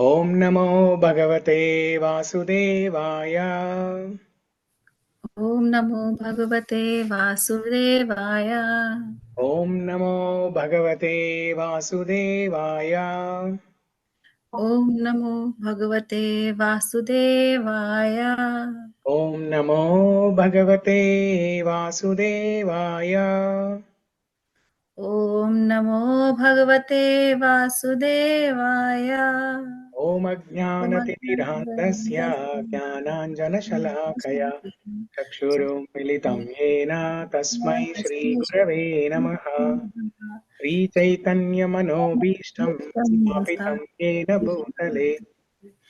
ॐ नमो भगवते वासुदेवाय। ॐ नमो भगवते वासुदेवाय। ॐ नमो भगवते वासुदेवाय। ॐ नमो भगवते वासुदेवाय। ॐ नमो भगवते वासुदेवाय। ॐ नमो भगवते वासुदेवाय। ॐ अज्ञानतिमिरान्धस्य ज्ञानाञ्जनशलाकया चक्षुरुन्मिलितं येन तस्मै श्रीगुरवे नमः। श्रीचैतन्यमनोभीष्टं स्थापितं येन भूतले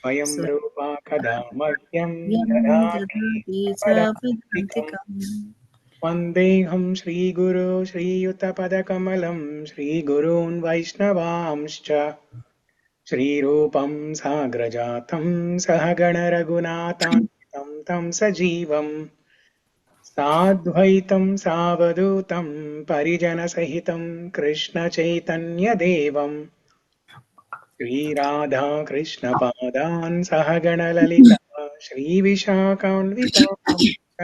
स्वयं रूपा कदा मह्यं ददाति स्वपदान्तिकम्। वन्देऽहं श्रीगुरो श्रीयुतपदकमलं श्रीगुरून् वैष्णवांश्च श्रीरूपं साग्रजातं सहगणरघुनाथान्वितं तं सजीवं साद्वैतं सावधूतं परिजनसहितं कृष्णचैतन्यदेवं श्रीराधाकृष्णपादान् सहगणललिता श्रीविशाखान्वितांश्च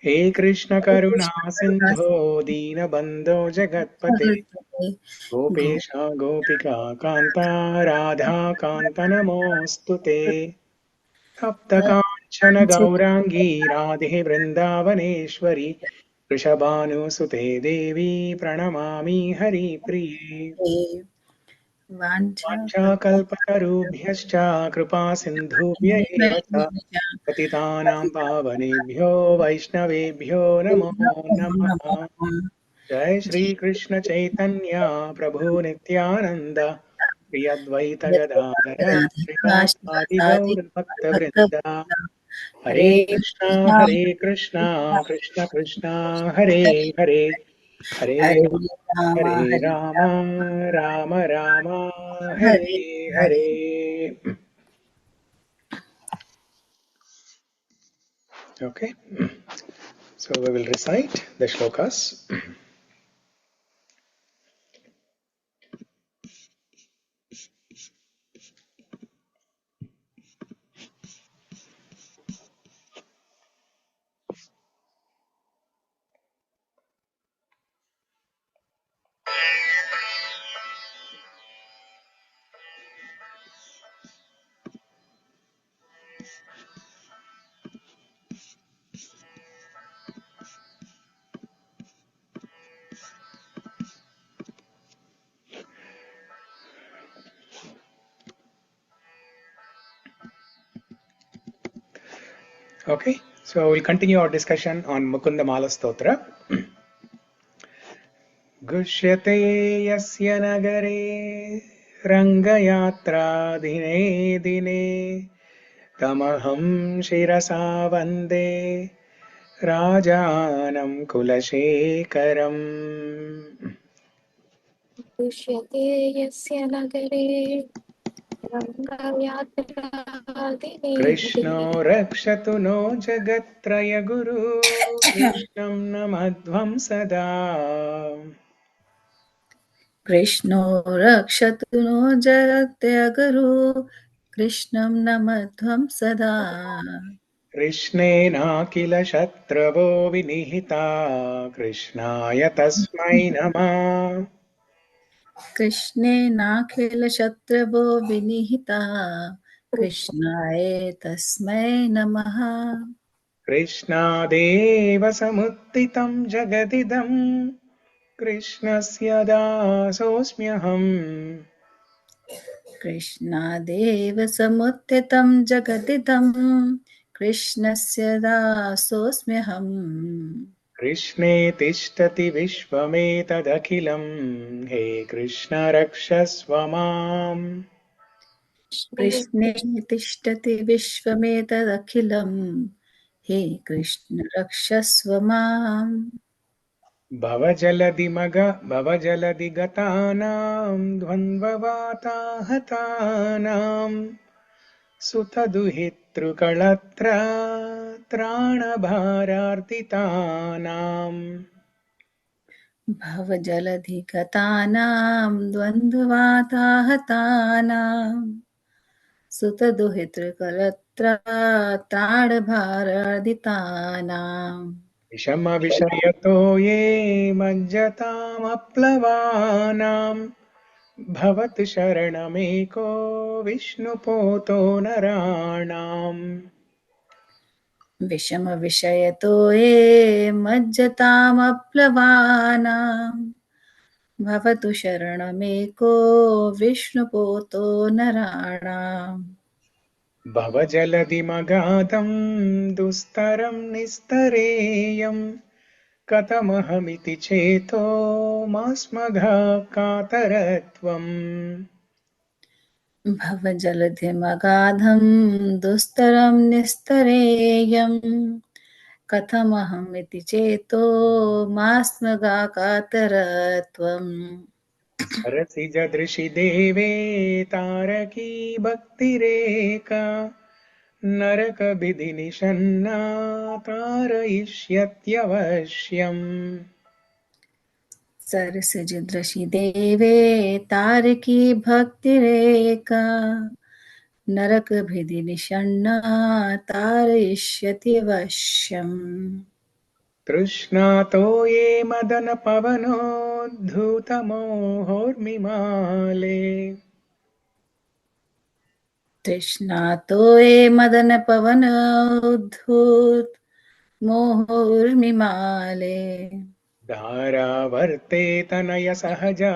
हे कृष्ण करुणा सिन्धो दीनबन्धो जगत्पते गोपेश गोपिका कान्ता राधा कान्त नमोऽस्तु ते। तप्तकाञ्चन गौराङ्गी राधे वृन्दावनेश्वरि वृषभानुसुते देवी प्रणमामि हरिप्रिये। वाञ्छाकल्पतरुभ्यश्च कृपा सिन्धुभ्य एव च पतितानां पावनेभ्यो वैष्णवेभ्यो नमो नमः। जय श्री कृष्ण चैतन्य प्रभु नित्यानंद श्री अद्वैत गदाधर श्रीवासादि गौर भक्त वृंदा। हरे Krishna Krishna Krishna Hare Hare Hare Hare Ram Ram Ram Hare Hare. Okay, so we will recite the shlokas. Okay, so we'll continue our discussion on Mukunda-Mālā-Stotra. Gushyate yasya nagare rangayatra dine dine tamaham shirasa vande rajanam kulashekaram. दृश्यते यस्य नगरे रङ्गयात्रादिने Krishno rakshatu no jagatraya guru krishnam namadhvam sada. कृष्णो रक्षतु no जगत्यगुरु कृष्णं नमध्वं सदा। कृष्णेनाखिल शत्रवो विनिहिता कृष्णाय तस्मै नमः. कृष्णेनाखिलशत्रवो विनिहिता कृष्णाय तस्मै नमः। कृष्णादेव समुत्थितं जगदिदं कृष्णस्य दासोऽस्म्यहम्. कृष्णादेव समुत्थितं जगदिदं कृष्णस्य दासोऽस्म्यहम्। कृष्णे तिष्ठति विश्वमेतदखिलं हे कृष्ण रक्षस्व माम्. कृष्णे तिष्ठति विश्वमेतदखिलं हे कृष्ण रक्षस्व माम्। भवजलधिगतानां द्वन्द्ववाताहतानां सुतदुहितृकळत्र त्राणभारार्दितानाम्. भवजलधिगतानां द्वन्द्ववाताहतानां सुतदुहितृकलत्राणभारादितानाम् विषमविषयतो ये मज्जतामप्लवानाम् भवतु शरणमेको विष्णुपोतो नराणाम् विषमविषयतो ये मज्जतामप्लवानाम् भवतु शरणमेको विष्णुपोतो नराणाम् भवजलधिमगाधम् दुस्तरं निस्तरेयम् कथमहमिति चेतो मास्मघाकातरत्वम् भवजलधिमगाधं दुस्तरं निस्तरेयम् कथमहमिति चेतो मास्मगाकातरत्वम् सरसिजदृशि देवे तारकी भक्तिरेका नरकविधिनिषन्ना तारयिष्यत्यवश्यम् सरसिजदृशि देवे तारकी भक्तिरेका नरकभिधिनिषण्णा तारयिष्यत्यवश्यम् तृष्णातो ये मदनपवनोद्धूतमोहोर्मिमाले तृष्णातो ये मदनपवनोद्धूत मोहोर्मिमाले धारावर्ते तनयसहजा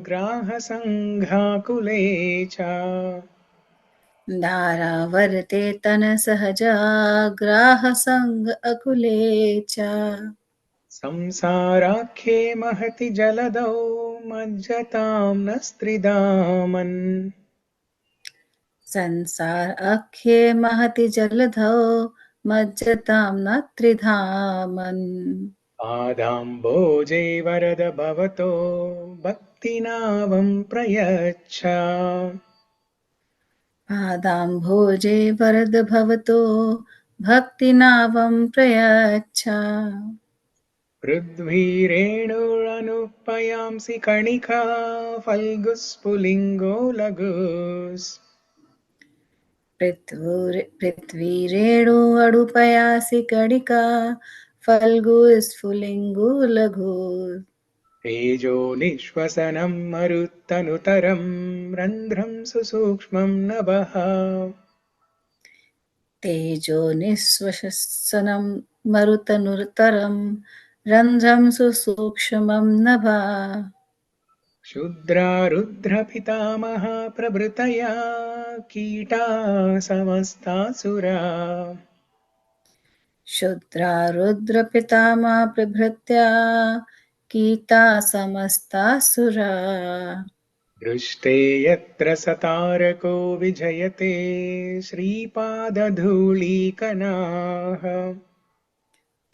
ग्राहसङ्घाकुले च धारावर्ते तनसहजा ग्राहसङ्ग अकुले च संसाराख्ये महति जलदौ मज्जतां न स्त्रिदामन् संसार अख्ये महति जलधौ मज्जतां न त्रिधामन् पादाम्बोजे वरद भवतो भक्तिनावं प्रयच्छ पादाम्भोजे वरद भवतो भक्तिनावं प्रयच्छ पृथ्वीरेणुरनुपयांसि कणिका फल्गुः स्फुलिङ्गो लघुस् पृथ्वीरेणु अडुपयासि कणिका फल्गु स्फुलिङ्गो लघु तेजो निःश्वसनं marut tanu-taram randhram su-sūksmam nabhah तेजो निःश्वसनं मरुतनुतरं रन्ध्रं सुसूक्ष्मं नभः क्षुद्रा rudra-pitāmaha-prabhr कीटाः samastāh शुद्रा रुद्र-पितामह-प्रभृत्या कीटा समस्तासुरा दृष्टे यत्र स तारको vijayate śrī-pāda-dhūlī-kanāh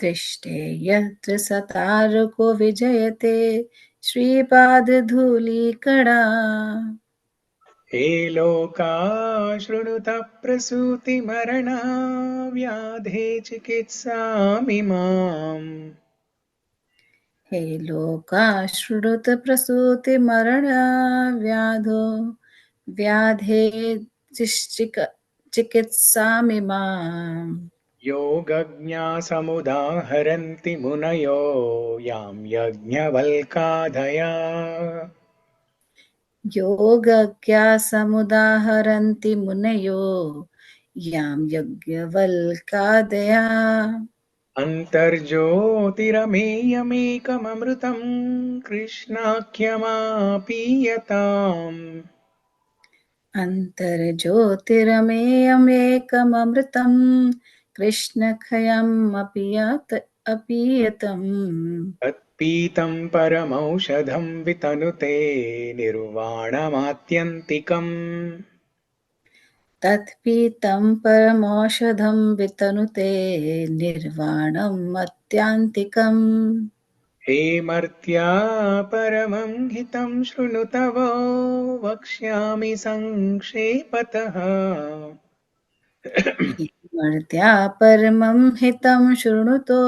दृष्टे यत्र स तारको विजयते श्रीपादधूलिकणा हे लोका शृणुतः प्रसूतिमरणा व्याधे चिकित्सामिमाम् हे लोका श्रुत प्रसूति मरण व्याधो व्याधे चिकित्सामिमाम् योगज्ञासमुदाहरन्ति मुनयो यां यज्ञवल्काधया योगज्ञासमुदाहरन्ति मुनयो यां यज्ञवल्कादया अन्तर्ज्योतिरमेयमेकममृतं कृष्णाख्यमापीयताम् अन्तर्ज्योतिरमेयमेकममृतं कृष्णखयम् अपीयतम् तत्पीतं परमौषधं वितनुते निर्वाणमात्यन्तिकम् तत्पीतं परमौषधं वितनुते निर्वाणम् अत्यान्तिकम् हे मर्त्या परमं हितं शृणु तव वक्ष्यामि संक्षेपतः मर्त्या परमं हितं शृणुतो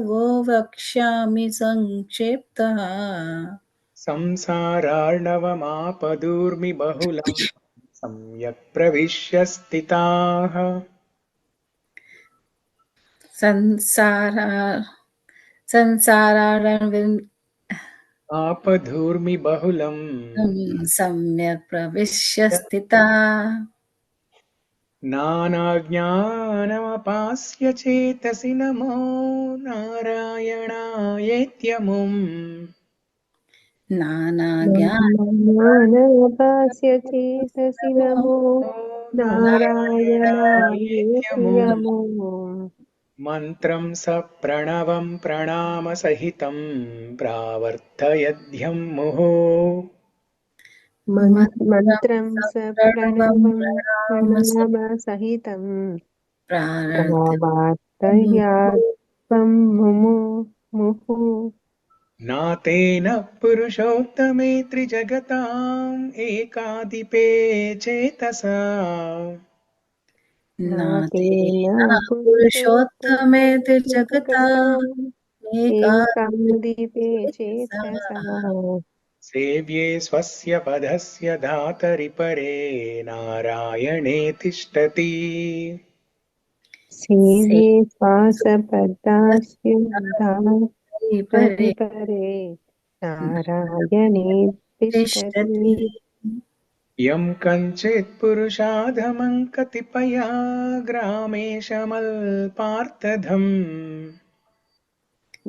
वो वक्ष्यामि संक्षेप्तः संसारार्णवमापदूर्मि बहुलं सम्यक् प्रविश्य स्थिताः संसारारण्यं आपधूर्मि बहुलम् सम्यक् प्रविश्य स्थिता नानाज्ञानमपास्य चेतसि नमो नारायणायेत्यमुम् ज्ञानोपास्य चेतसि नमो नारायणायेति नारायणायेत्यमुम् यमो मन्त्रं सप्रणवं प्रणामसहितं प्रावर्तयद्यं मुहुः मन्त्रं सप्रणवं प्रणवसहितं प्रवार्तयात्वं मुहुः नातेन पुरुषोत्तमे त्रिजगताम् एकाधिपे चेतसा नातेन पुरुषोत्तमे जगता पुरुषोत्तमजगताम् एकादीपे चेतसा सेव्ये स्वस्य पदस्य धातरि परे नारायणे तिष्ठति सेवे श्वासपदास्युद्धारिपरे नारायणे तिष्ठति यं कञ्चित् पुरुषाधमं कतिपया ग्रामेशमल्पार्थधम्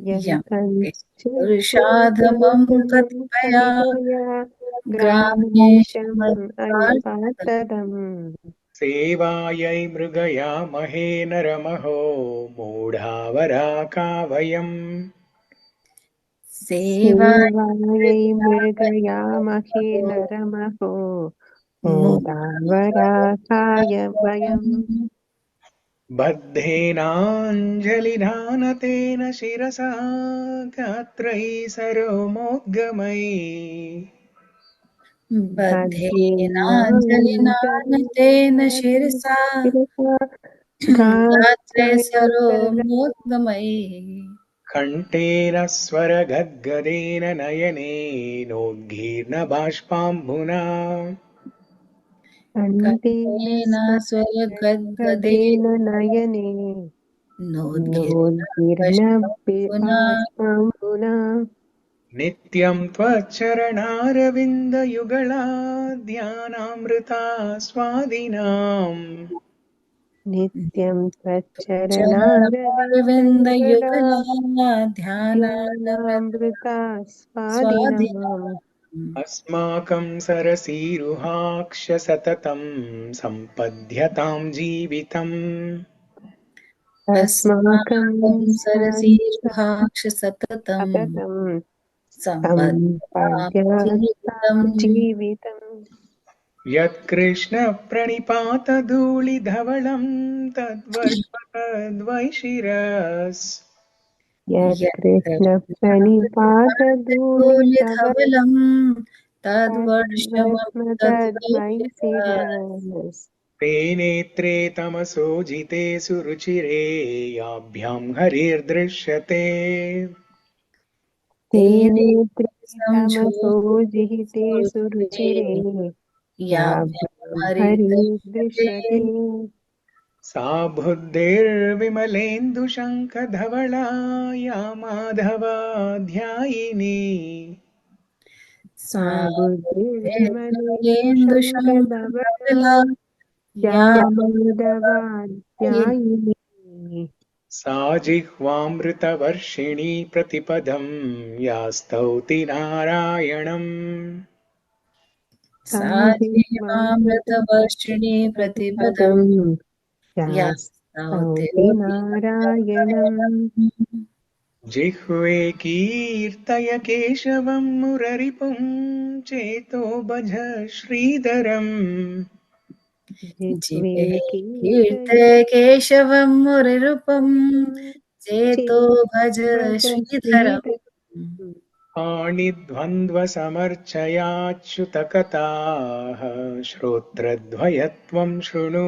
यं कञ्चित् पुरुषाधमं कतिपया कतिपया ग्रामेशम् ग्रामेशमल्पार्थम् अल्पातरम् सेवायै मृगयामहे नरमहो मूढावराका वयम् सेवायै मृगयामहे नरमहो मोदावराकाय वयम् बद्धेनाञ्जलिधानतेन शिरसा गात्रैः सरोमोद्गमैः बद्धेनाञ्जलिनानतेन शिरसा गात्रे सरोमोद्गमैः कण्ठेन स्वरगद्गदेन नयनेनोद्गीर्न बाष्पाम्बुना कण्ठेन स्वरगद्गदेन नयने नोद्गीर्णबाष्पम्बुना बाष्पाम्बुना नित्यं त्वच्चरणारविन्दयुगला ध्यानामृता स्वादिनाम् नित्यं त्वच्चरणारविन्दयुगला चरणारविन्दयुगला ध्यानामृता स्वादिनाम् स्वादिनाम् अस्माकं सरसीरुहाक्ष सततं सम्पद्यतां जीवितम् अस्माकं सरसीरुहाक्ष सततं सततं सम्पद्यतां सम्पद्यतां जीवितम् जीवितम् यत्कृष्णप्रणिपातधूलिधवलं तद्वष्पतद्वैशिरस् यत्कृष्णप्रणिपातधूलिधवलं तद्वर्षमं तद्वैशिरः तद्वैशिरस् ते नेत्रे तमसोजिते सुरुचिरे याभ्यां हरिर्दृश्यते ते तेने नेत्रे तमसो जिहिते संशोधिते सुरुचिरे याभ्यां याभ्यां हरिर्दृश्यते हरिर्दृश्यते सा बुद्धिर्विमलेन्दुशङ्खधवला या माधवा ध्यायिनी सा बुद्धिर्विमलेन्दुशङ्खधवला बुद्धिर्विमलेन्दुशङ्खधवला या या माधवाध्यायिनी सा जिह्वामृतवर्षिणी प्रतिपदं या स्तौति नारायणम् सा जीवामृतवर्षिणी प्रतिपदं प्रतिपदम् या या स्तौति नारायणम् जिह्वे कीर्तय केशवं मुररिपुं चेतो भज श्रीधरम् जिह्वे जिवे कीर्ते कीर्तय केशवं मुरिरूपं चेतो भज चेतोपज श्रीधरम् श्रीधरम् पाणिध्वन्द्वसमर्चयाच्युतकथाः श्रोत्रद्वयत्वं शृणु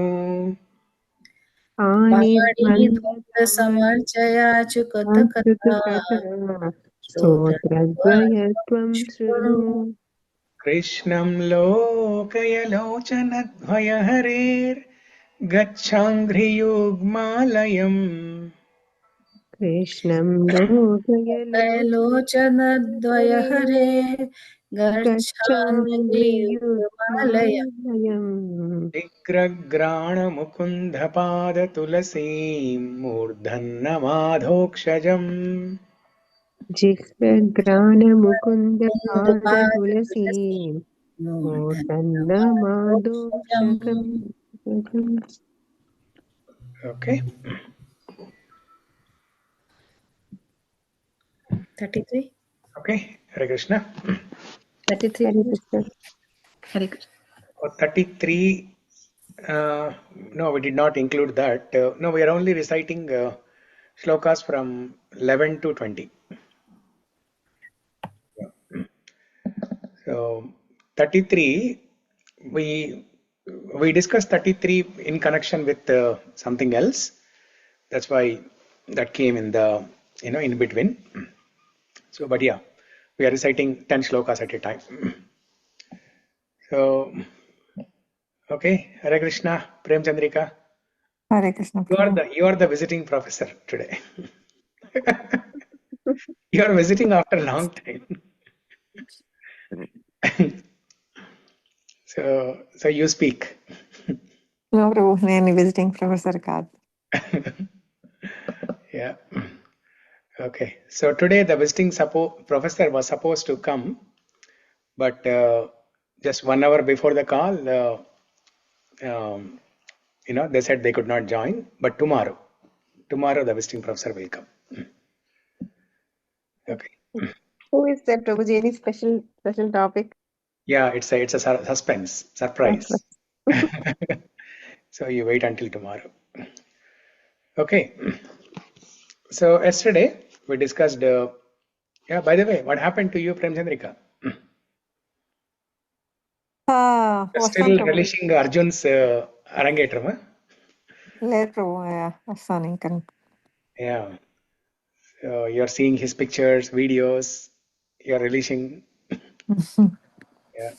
पाणिध्वन्दसमर्चयाच्युतकथा आनिध्वन्दसमर्चयाच्युतकथा श्रोत्रद्वयं स्तोत्रद्वयत्वं शृणु शृणु Krishnam lokaya harer gacchanghriyugmalayam कृष्णं लोकयलो लोचनद्वय हरे गच्छामि गच्छाङ्घ्रियुग्मालयम् Digragrana-mukunda-pada-tulasim Murdhanna-madhokshajam जिह्वग्राणमुकुन्दपादतुलसीं मूर्धन्यमादोषकम् Okay. 33. Okay. Hare Krishna. 33. Hare Krishna. Hare Krishna. 33. No, we did not include that. No, we are only reciting shlokas from 11 to 20. So 33, we discussed 33 in connection with something else. That's why that came in the in between. So, but yeah, we are reciting 10 shlokas at a time. So, okay, Hare Krishna, Prem Chandrika. Hare Krishna. You are the visiting professor today. You are visiting after a long time. So you speak. No, Prabhu, నేను visiting professor కాదు. Yeah. Okay. So today the visiting professor was supposed to come, but just 1 hour before the call, they said they could not join. But tomorrow the visiting professor will come. Okay. Who is that, Prabhuji? Any special topic? Yeah, it's a suspense, surprise. So you wait until tomorrow. Okay. So yesterday we discussed. Yeah. By the way, what happened to you, Prem Chandrika? వస్తాను Still ప్రభు. relishing Arjun's Arangetram? లేదు ప్రభు, వస్తాను ఇంకా. Yeah. So you're seeing his pictures, videos. You're relishing. Yeah.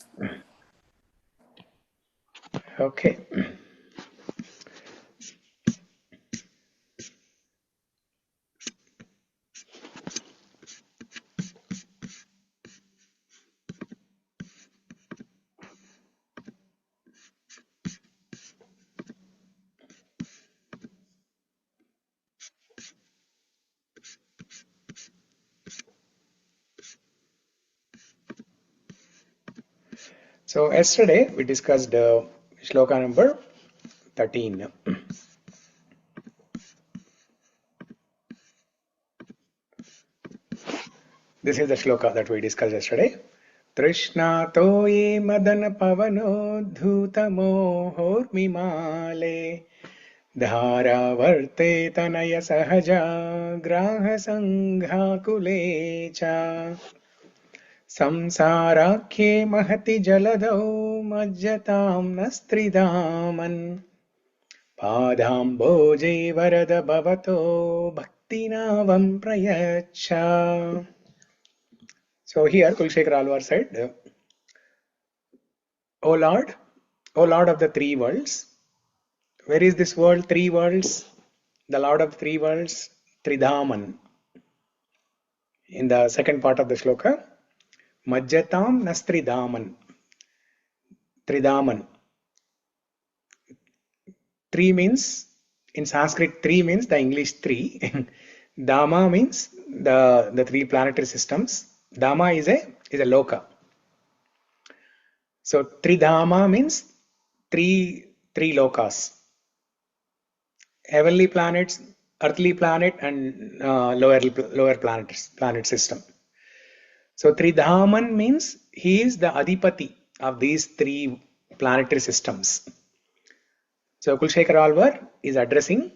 Okay. So yesterday we discussed shloka number 13. This is the shloka that we discussed yesterday. Trishnato ye madana pavano dhutamohormimale धारावर्ते तनय सहजा ग्राह संघाकुले च संसाराख्ये महति जलदौ मज्जतां नस्त्रिदामन् पादाम्बोजे वरद भवतो भक्तिनावं प्रयच्छ. So here Kulshekhar Alvar said, O Lord of the three worlds. Where is this world, three worlds? The Lord of the three worlds, Tridhaman. In the second part of the shloka, Majjatam Nastridhaman. Tridhaman. Three means, in Sanskrit, three means the English three. Dhamma means the three planetary systems. Dhamma is a loka. So Tridhama means three lokas. Heavenly planets, earthly planet, and lower planet system. So Tridhaman means he is the Adipati of these three planetary systems. So Kulshekhar Alvar is addressing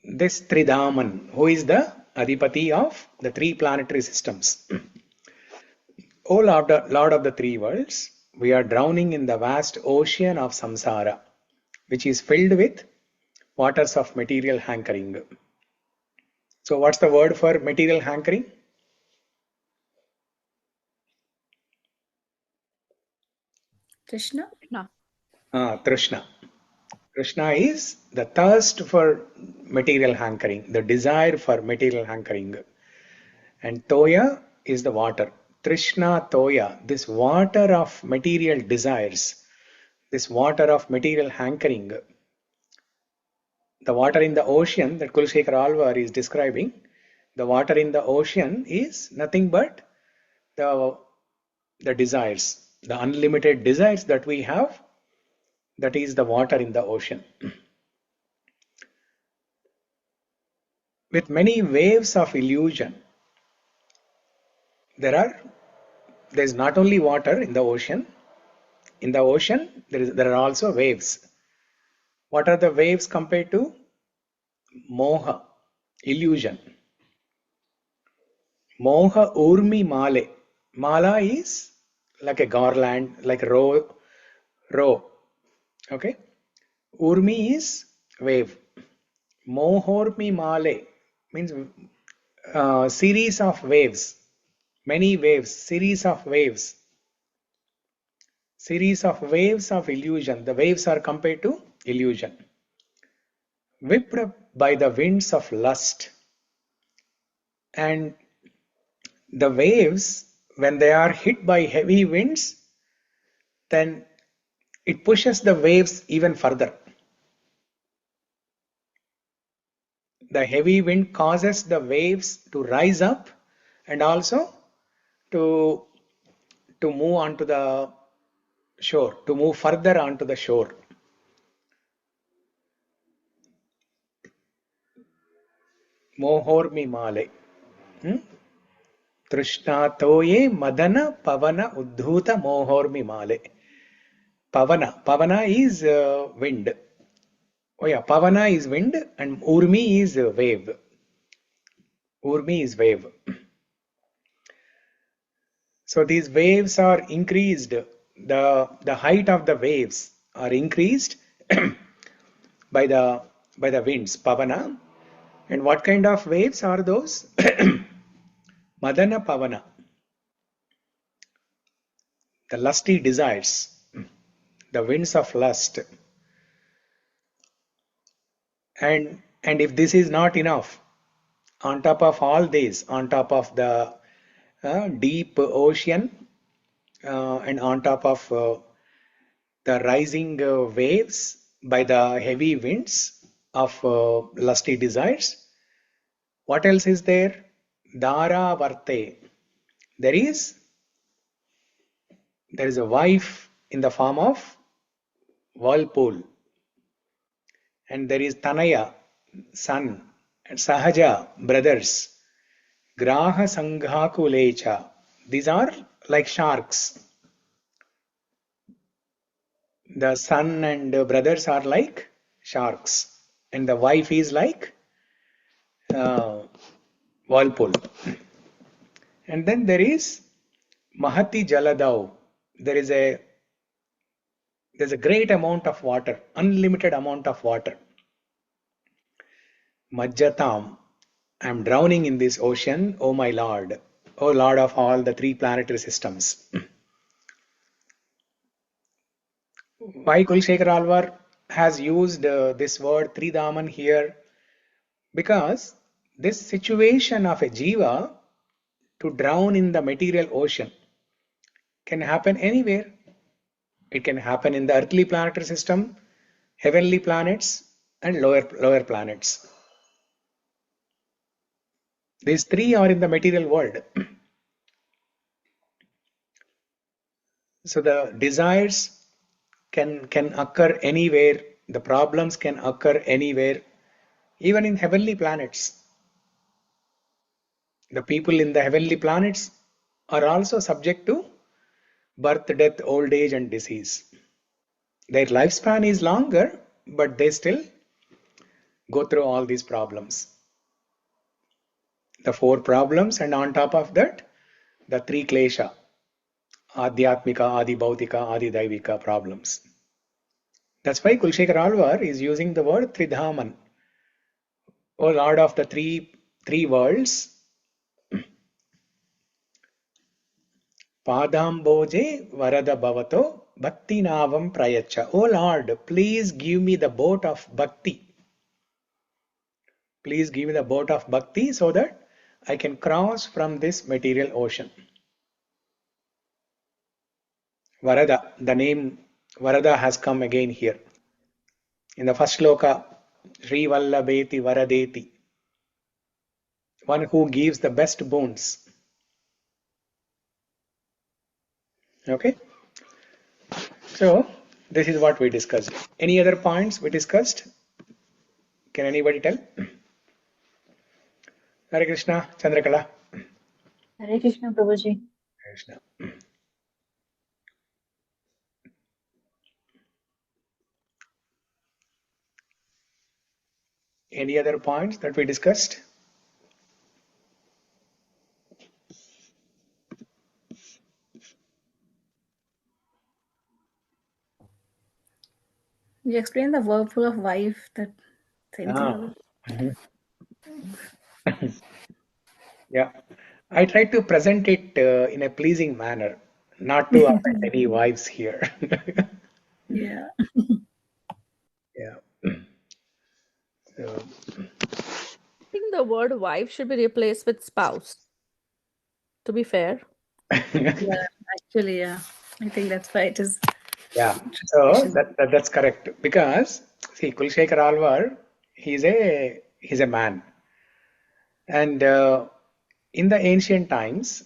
this Tridhaman, who is the Adipati of the three planetary systems. O Lord of the three worlds, we are drowning in the vast ocean of samsara, which is filled with waters of material hankering. So what's the word for material hankering? Krishna? Trishna. Krishna is the thirst for material hankering, the desire for material hankering. And toya is the water. Trishna toya, this water of material desires, this water of material hankering. The water in the ocean that Kulshekhar Alvar is describing, the water in the ocean is nothing but the desires, the unlimited desires that we have. That is the water in the ocean. With many waves of illusion, there's not only water in the ocean. In the ocean, there are also waves. What are the waves compared to? Moha, illusion. Moha urmi male. Mala is like a garland, like a row. Okay? Urmi is wave. Mohormi male means series of waves. Many waves, series of waves. Series of waves of illusion. The waves are compared to illusion. Whipped by the winds of lust. And the waves, when they are hit by heavy winds, then it pushes the waves even further. The heavy wind causes the waves to rise up and also to move onto the shore, to move further onto the shore. Mohormi male. Trishna toye madana pavana uddhuta mohormi male. Pavana is wind. Oh yeah, pavana is wind and urmi is wave. Urmi is wave. So these waves are increased. The height of the waves are increased by the winds, pavana. And what kind of waves are those? Madana pavana. The lusty desires, the winds of lust. And if this is not enough, on top of all this, on top of the deep ocean, and on top of the rising waves by the heavy winds of lusty desires, what else is there? Dara varte. There is a wife in the form of whirlpool. And there is Tanaya, son, and Sahaja, brothers. Graha Sanghakulecha. These are like sharks. The son and brothers are like sharks. And the wife is like whirlpool. And then there is Mahati Jaladau. There's a great amount of water, unlimited amount of water. Majjatam, I am drowning in this ocean, O my Lord, O Lord of all the three planetary systems. Why Kulshekhar Alvar has used this word Tridhaman here? Because this situation of a jiva to drown in the material ocean can happen anywhere. It can happen in the earthly planetary system, heavenly planets, and lower planets. These three are in the material world. So the desires can occur anywhere. The problems can occur anywhere, even in heavenly planets. The people in the heavenly planets are also subject to birth, death, old age, and disease. Their lifespan is longer, but they still go through all these problems. The four problems, and on top of that, the three klesha, adhyatmika, adi bhautika, adi daivika problems. That's why Kulshekhar Alvar is using the word Tridhaman, O Lord of the three worlds. Padamboje varada bhavato bhakti navam prayacha. Oh Lord, please give me the boat of bhakti. Please give me the boat of bhakti so that I can cross from this material ocean. Varada, the name Varada has come again here. In the first sloka, Sri Vallabheti Varadeti, one who gives the best boons. Okay, so this is what we discussed. Any other points we discussed? Can anybody tell? Hare Krishna, Chandrakala. Hare Krishna, Prabhuji. Hare Krishna. Any other points that we discussed? You explained the whirlpool of wife, that same thing. Ah. Yeah, I tried to present it in a pleasing manner, not to offend any wives here. Yeah. Yeah. So, I think the word wife should be replaced with spouse, to be fair. Yeah, actually, yeah. I think that's why it is. yeah, so that's correct, because see, Kulshekar Alvar, he's a man, and in the ancient times,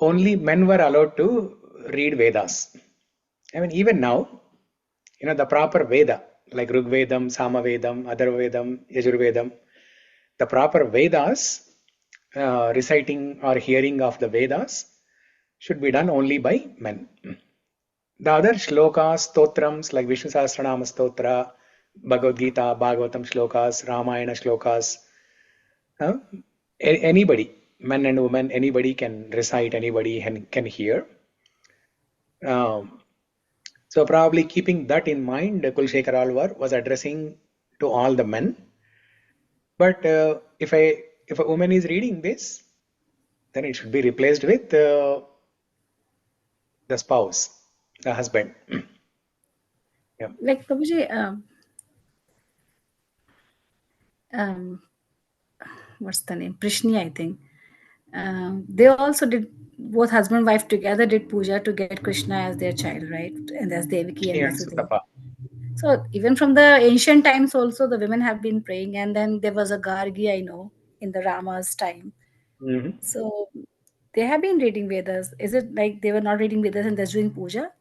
only men were allowed to read Vedas. I mean, even now, the proper Veda, like Rigvedam, Samavedam, Atharvavedam, Yajurvedam, the proper Vedas, reciting or hearing of the Vedas should be done only by men. The other shlokas, stotrams like Vishnu Sahasranama-Stotra, Bhagavad Gita, Bhagavatam shlokas, Ramayana shlokas, anybody, men and women, anybody can recite, anybody can hear. So probably keeping that in mind, Kulshekar Alvar was addressing to all the men. But if a woman is reading this, then it should be replaced with the spouse, the husband. Yeah. Like Prabhuji, what's the name? Prishni, I think. They also did, both husband and wife together did puja to get Krishna as their child, right? And as Devaki and Vasudeva. Sutapa. So even from the ancient times also, the women have been praying. And then there was a Gargi, I know, in the Rama's time. Mhm. So they have been reading Vedas. Is it like they were not reading Vedas and they're doing puja?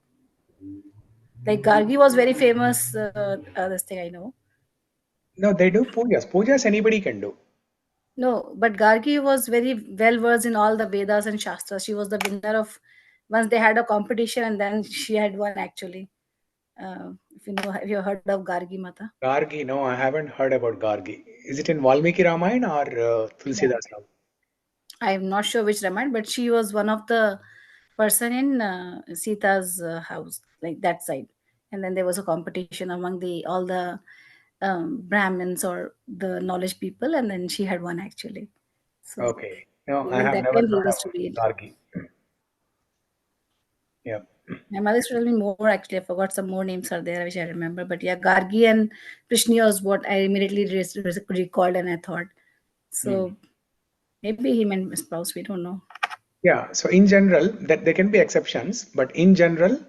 Like Gargi was very famous, this thing I know. No, they do pujas. Pujas anybody can do. No, but Gargi was very well versed in all the Vedas and Shastras. She was the winner of, once they had a competition and then she had won actually. If you know, have you heard of Gargi Mata? Gargi, no, I haven't heard about Gargi. Is it in Valmiki Ramayana or Tulsidas Ramayana? I'm not sure which Ramayana, but she was one of the person in Sita's house, like that side. And then there was a competition among all the Brahmins or the knowledge people, and then she had one actually. So Okay. No, I even have that never time they heard used to about read. Gargi. Yeah. My mother used to tell me more actually. I forgot some more names are there which I remember. But yeah, Gargi and Prishni was what I immediately recalled and I thought. So maybe he meant spouse, we don't know. Yeah. So in general, that there can be exceptions, but in general,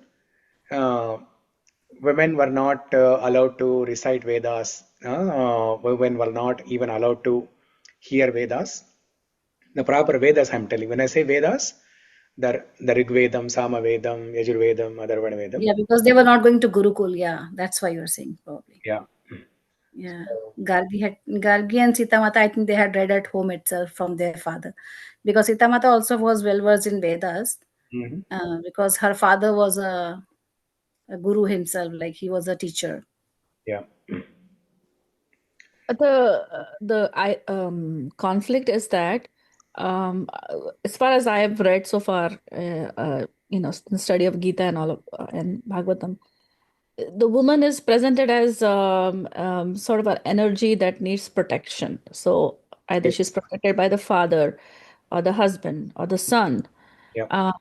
women were not allowed to recite Vedas. Women were not even allowed to hear Vedas. The proper Vedas, I'm telling. When I say Vedas, the Rigvedam, Samavedam, Yajurvedam, Atharvana Vedam. Yeah, because they were not going to Gurukul. Yeah, that's why you're saying probably. Yeah. Yeah, Gargi and Sita Mata, I think they had read at home itself from their father, because Sita Mata also was well versed in Vedas, because her father was a guru himself, like he was a teacher. Yeah. The conflict is that, as far as I have read so far, the study of Gita and all of and Bhagavatam, the woman is presented as sort of an energy that needs protection. So either she's protected by the father or the husband or the son. Yeah.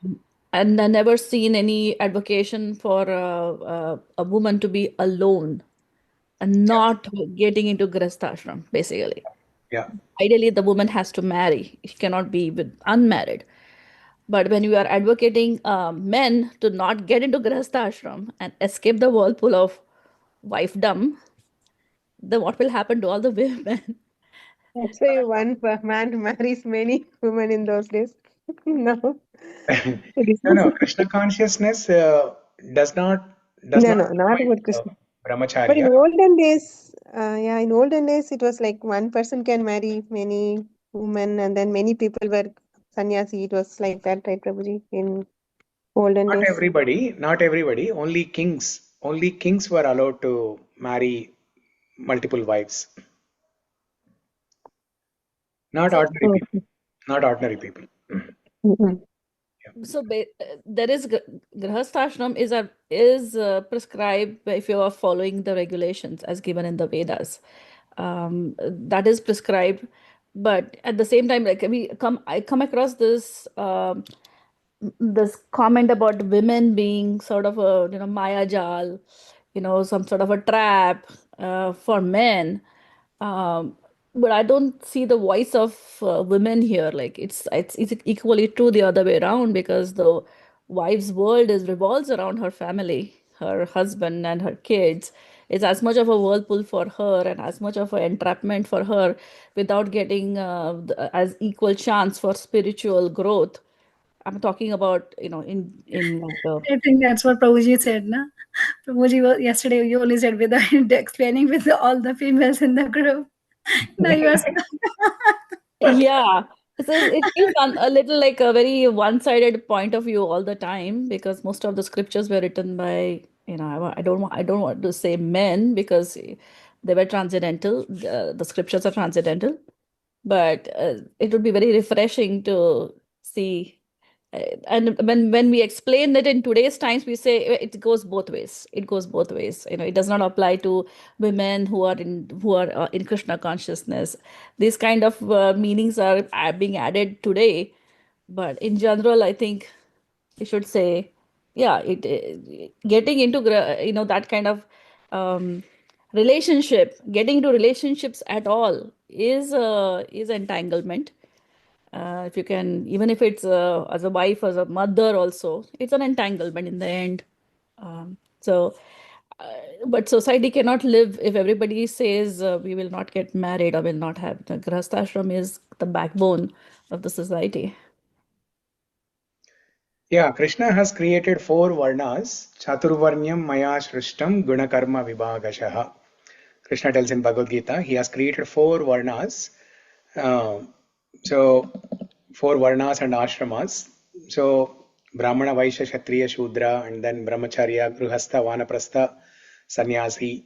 And I never seen any advocation for a woman to be alone and not getting into grihastha basically. Yeah. Ideally, the woman has to marry. She cannot be with unmarried. But when you are advocating men to not get into grihastha and escape the whirlpool of wifedom, then what will happen to all the women? That's why one man marries many women in those days. No. It is No, no. Krishna consciousness does not no, not provide about Krishna. But brahmacharya. in olden days, in olden days, it was like one person can marry many women, and then many people were sannyasi. It was like that, right, Prabhuji? In olden Not days. everybody, not everybody. Only kings were allowed to marry multiple wives. Not So, ordinary people. Okay. Not ordinary people. Mhm. so there is grihastha is prescribed if you are following the regulations as given in the Vedas. That is prescribed, but at the same time, like I come across this comment about women being sort of a maya jal, some sort of a trap for men. Um, but I don't see the voice of women here. Like it's equally true the other way around because the wife's world is revolves around her family, her husband, and her kids. It's as much of a whirlpool for her and as much of an entrapment for her without getting as equal chance for spiritual growth. I'm talking about, in like I think that's what Prabhuji said, na? Prabhuji was, yesterday you only said with the explaining with all the females in the group. Now you are yeah. So it is a little like a very one-sided point of view all the time because most of the scriptures were written by, I don't want to say men because they were transcendental. The scriptures are transcendental, but it would be very refreshing to see. And when we explain that in today's times, we say it goes both ways. It goes both ways. It does not apply to women who are in Krishna consciousness. These kind of meanings are being added today, but in general, I think you should say, yeah, getting into that kind of um, getting into relationships at all is entanglement. If you can, even if it's as a wife, as a mother, also, it's an entanglement in the end. So, but society cannot live if everybody says we will not get married or will not have. The Grihastha is the backbone of the society. Yeah, Krishna has created 4 varnas. Chaturvarnyam maya shrishtam gunakarma vibhagashaha. Krishna tells in Bhagavad Gita, he has created 4 varnas. So 4 varnas and ashramas. So Brahmana, Vaishya, Kshatriya, Shudra, and then Brahmacharya, Grihastha, Vanaprastha, Sannyasi.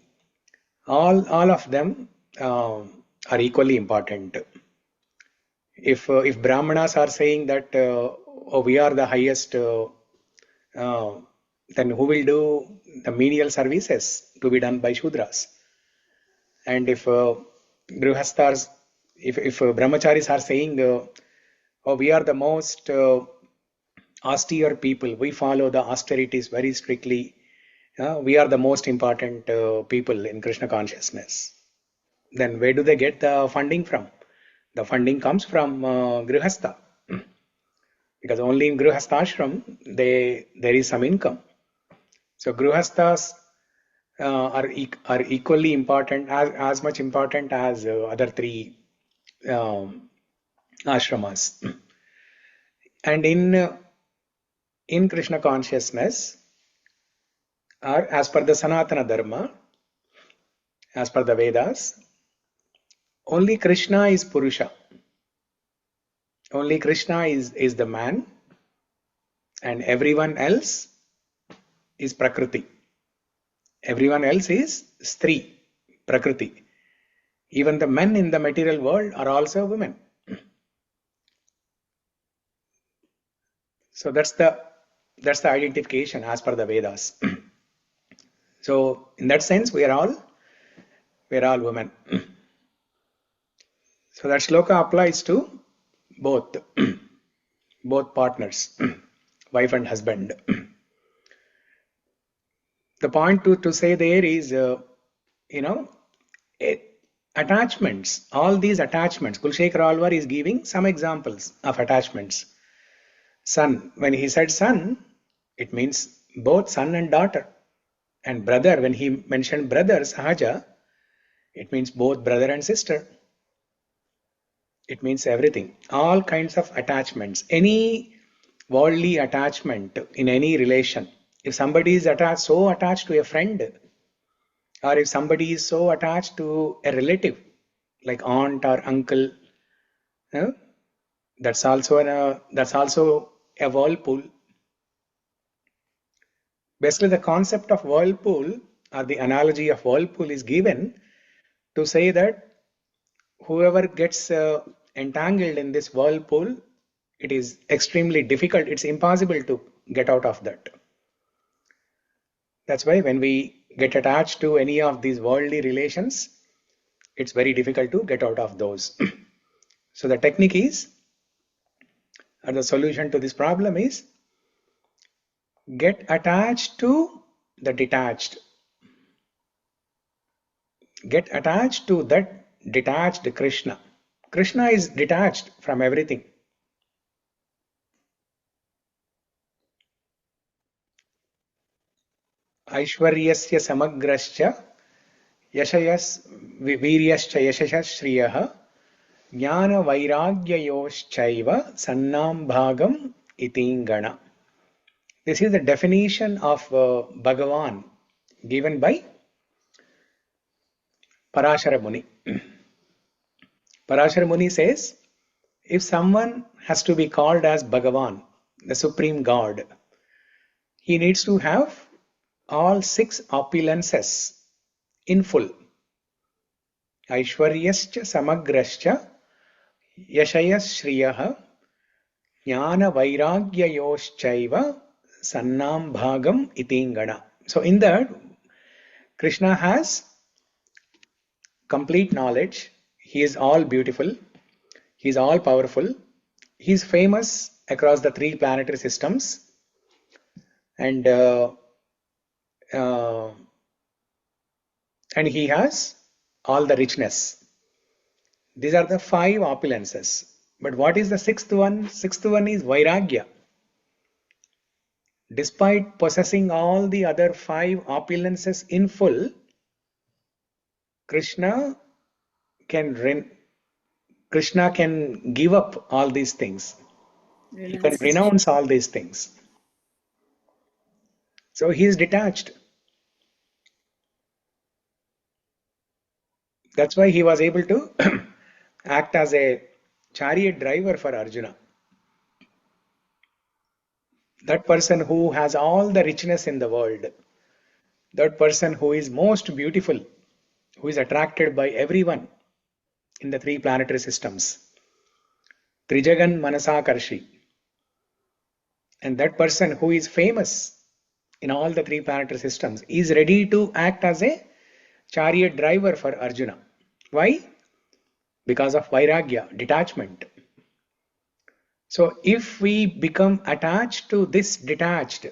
All of them are equally important. If Brahmanas are saying that oh, we are the highest, then who will do the menial services to be done by Shudras? And if Grihasthas, if Brahmacharis are saying, oh, we are the most austere people, we follow the austerities very strictly, we are the most important people in Krishna consciousness, then where do they get the funding from? The funding comes from Grihastha. Because only in Grihasthashram there is some income. So Grihasthas are equally important, as much important as other 3 ashramas. And in Krishna consciousness, or as per the Sanatana Dharma, as per the Vedas, only Krishna is Purusha. Only Krishna is the man, and everyone else is Prakriti. Everyone else is Strī, Prakriti. Even the men in the material world are also women. So that's the identification as per the Vedas. So in that sense, we are all women. So that shloka applies to both. both partners, wife and husband. The point to say there is, attachments, all these attachments. Kulshekhar Alvar is giving some examples of attachments. Son, when he said son, it means both son and daughter. And brother, when he mentioned brother, sahaja, it means both brother and sister. It means everything. All kinds of attachments. Any worldly attachment in any relation. If somebody is so attached to a friend, or if somebody is so attached to a relative, like aunt or uncle, that's also a whirlpool. Basically, the concept of whirlpool, or the analogy of whirlpool, is given to say that whoever gets entangled in this whirlpool, it is extremely difficult. It's impossible to get out of that. That's why when we get attached to any of these worldly relations, it's very difficult to get out of those. So the technique is, or the solution to this problem is, get attached to the detached. Get attached to that detached Krishna. Krishna is detached from everything. Aishwaryasya samagrascha yashayas viryascha yashashas shriyah jnana vairagyayoschaiva sannam bhagam itingana. This is the definition of Bhagavan given by Parashara Muni. Parashara Muni says, if someone has to be called as Bhagavan, the Supreme God, he needs to have all 6 opulences in full. Aishwaryascha samagrascha yashayas shriyah jnana vairagyayoschaiva sannam bhagam itingana. So in that, Krishna has complete knowledge. He is all beautiful. He is all powerful. He is famous across the 3 planetary systems. And he has all the richness. These are the 5 opulences. But what is the 6th one? 6th one is Vairagya. Despite possessing all the other 5 opulences in full, Krishna can give up all these things. He can renounce all these things. So he is detached. That's why he was able to act as a chariot driver for Arjuna. That person who has all the richness in the world, that person who is most beautiful, who is attracted by everyone in the 3 planetary systems, Trijagan Manasakarshi, and that person who is famous in all the 3 planetary systems is ready to act as a chariot driver for Arjuna. Why? Because of Vairagya, detachment. So if we become attached to this detached,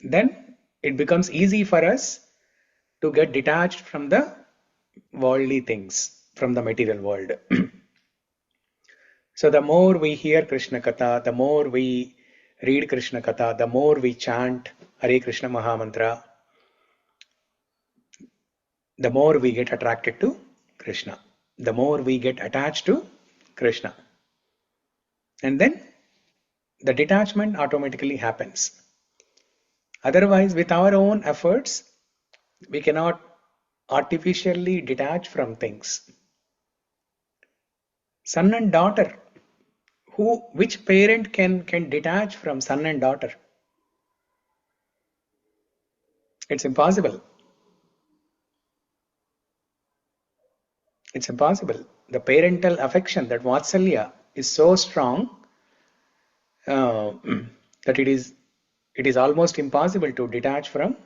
then it becomes easy for us to get detached from the worldly things, from the material world. So the more we hear Krishna Katha, the more we read Krishna Katha, the more we chant Hare Krishna Mahamantra, the more we get attracted to Krishna, the more we get attached to Krishna. And then the detachment automatically happens. Otherwise, with our own efforts, we cannot artificially detach from things. Son and daughter. Which parent can detach from son and daughter? It's impossible. It's impossible. The parental affection, that vatsalya, is so strong that it is almost impossible to detach from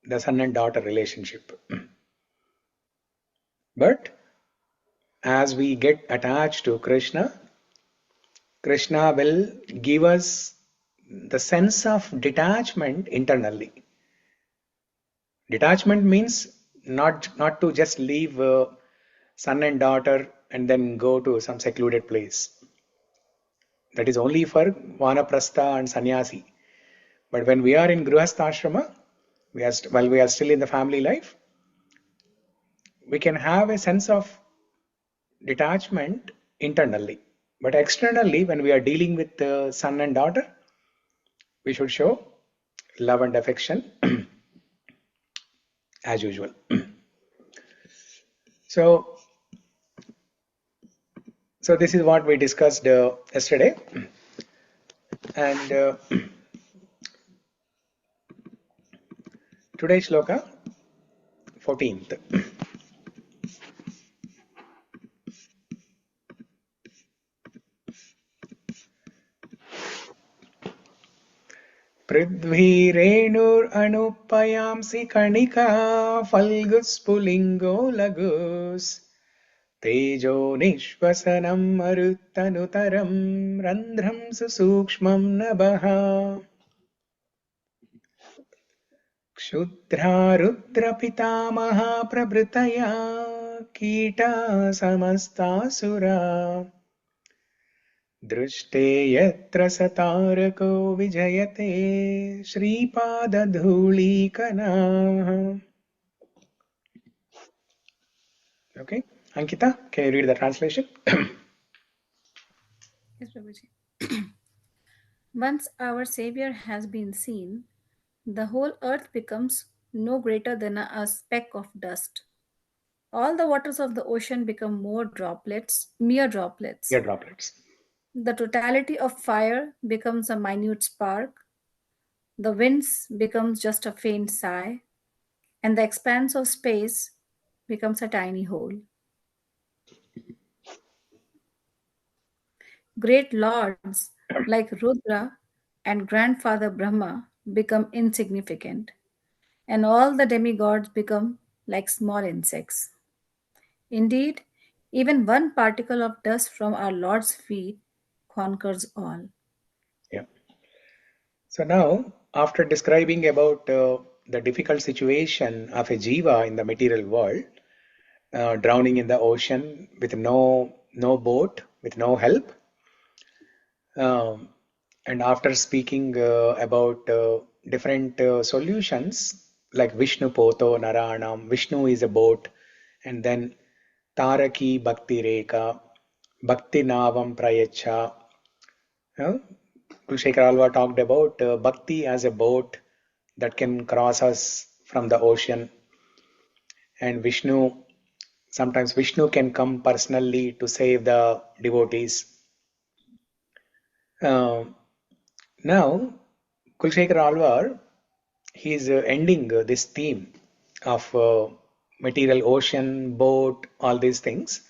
the son and daughter relationship. But as we get attached to Krishna, Krishna will give us the sense of detachment internally. Detachment means not to just leave son and daughter and then go to some secluded place. That is only for vanaprastha and sannyasi. But when we are in grihastha while we are still in the family life, we can have a sense of detachment internally. But externally, when we are dealing with son and daughter, we should show love and affection as usual. So this is what we discussed yesterday. And today's shloka, 14th. Prithvi रेणुर अनुपयांसि कणिका phalguh sphulińgo laghus tejo śvasanam marut tanu-taram randhram su-sūksmam nabhah क्षुद्रा rudra-pitāmaha-prabhr कीटाः samastāh surā दृष्टे यत्र स tārako vijayate śrī-pāda-dhūlī-kan. Okay, Ankita, can you read the translation? Yes, Prabhuji. Once our Savior has been seen, the whole earth becomes no greater than a speck of dust. All the waters of the ocean become mere droplets. Yeah, droplets. The totality of fire becomes a minute spark. The winds becomes just a faint sigh, and the expanse of space becomes a tiny hole. Great lords like Rudra and Grandfather Brahmā become insignificant, and all the demigods become like small insects. Indeed, even one particle of dust from our Lord's feet conquers all. Yeah. So now, after describing about the difficult situation of a jiva in the material world, drowning in the ocean with no boat, with no help, and after speaking about different solutions like Vishnu Poto Naranam, Vishnu is a boat, and then Taraki Bhakti Reka, Bhakti Navam Prayacha. Kulshekhara Alva talked about Bhakti as a boat that can cross us from the ocean, and sometimes Vishnu can come personally to save the devotees. Now, Kulshekhara Alvar, he is ending this theme of material ocean, boat, all these things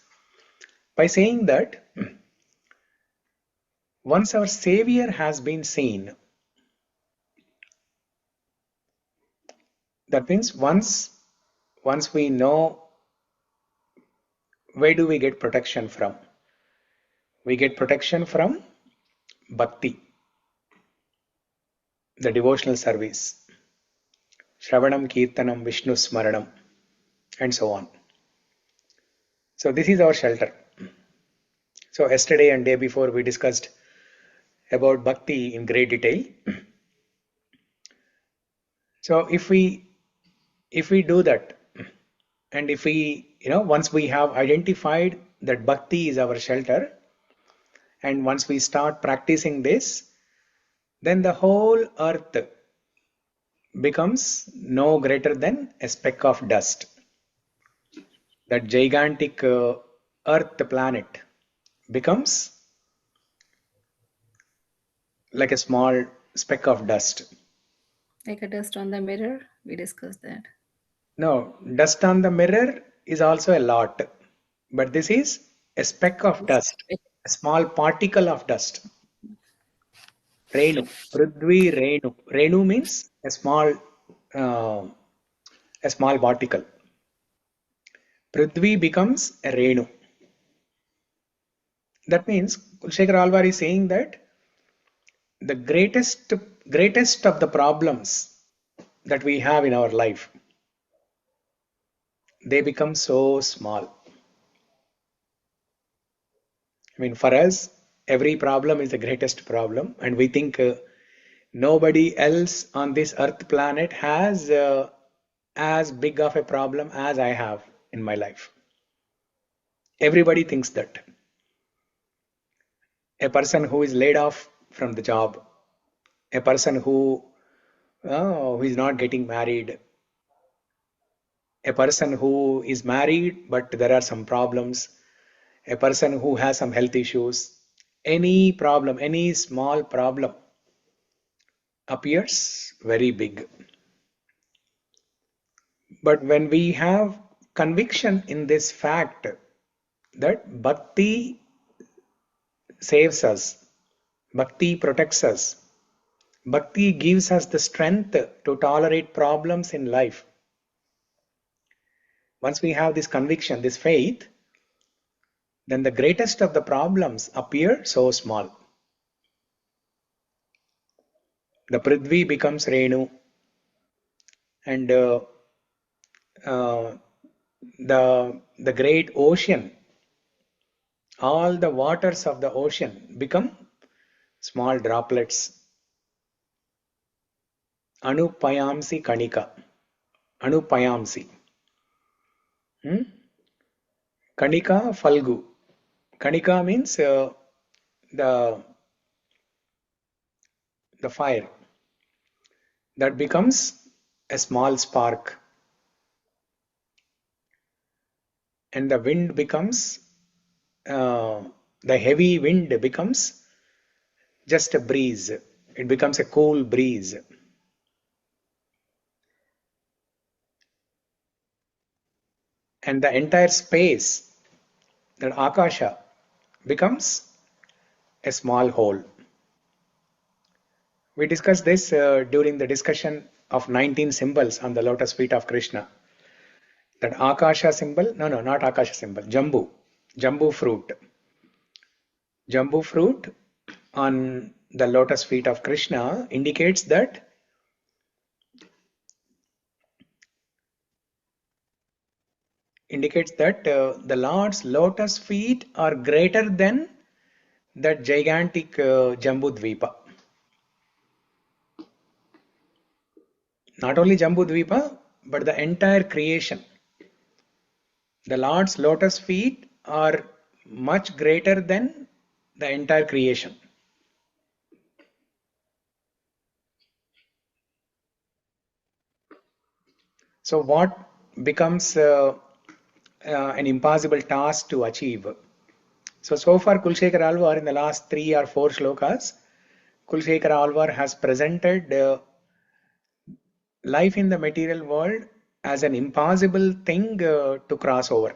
by saying that once our Savior has been seen, that means once we know, where do we get protection from? We get protection from bhakti, the devotional service, Shravanam, Kirtanam, Vishnu Smaranam, and so on. So this is our shelter. So yesterday and day before we discussed about bhakti in great detail. So if we do that, and if we, once we have identified that bhakti is our shelter, and once we start practicing this, then the whole earth becomes no greater than a speck of dust. That gigantic earth planet becomes like a small speck of dust. Like a dust on the mirror, we discussed that. No, dust on the mirror is also a lot, but this is a speck of dust, a small particle of dust. Renu, Prithvi Renu. Renu means a small particle. Prithvi becomes a Renu. That means Kulshekhara Alvar is saying that the greatest of the problems that we have in our life, they become so small. I mean, for us, every problem is the greatest problem, and we think nobody else on this earth planet has as big of a problem as I have in my life. Everybody thinks that. A person who is laid off from the job, a person who is not getting married, a person who is married but there are some problems, a person who has some health issues, any problem, any small problem appears very big. But when we have conviction in this fact that bhakti saves us, bhakti protects us, bhakti gives us the strength to tolerate problems in life. Once we have this conviction, this faith, then the greatest of the problems appear so small. The prithvī becomes Renu, and the great ocean, all the waters of the ocean become small droplets. Anu-payāmsi kanika. Anu-payāmsi. Kanika phalguh. Kanika means the fire that becomes a small spark, and the wind becomes the heavy wind becomes just a breeze. It becomes a cool breeze. And the entire space, that akasha, becomes a small hole. We discussed this during the discussion of 19 symbols on the lotus feet of Krishna. That akasha symbol, no, not akasha symbol, jambu fruit. Jambu fruit on the lotus feet of Krishna indicates that the Lord's lotus feet are greater than that gigantic Jambu Dvipa. Not only Jambu Dvipa, but the entire creation. The Lord's lotus feet are much greater than the entire creation. So what becomes an impossible task to achieve? So far Kulshekhara Alvar, in the last 3 or 4 shlokas, Kulshekhara Alvar has presented life in the material world as an impossible thing to cross over.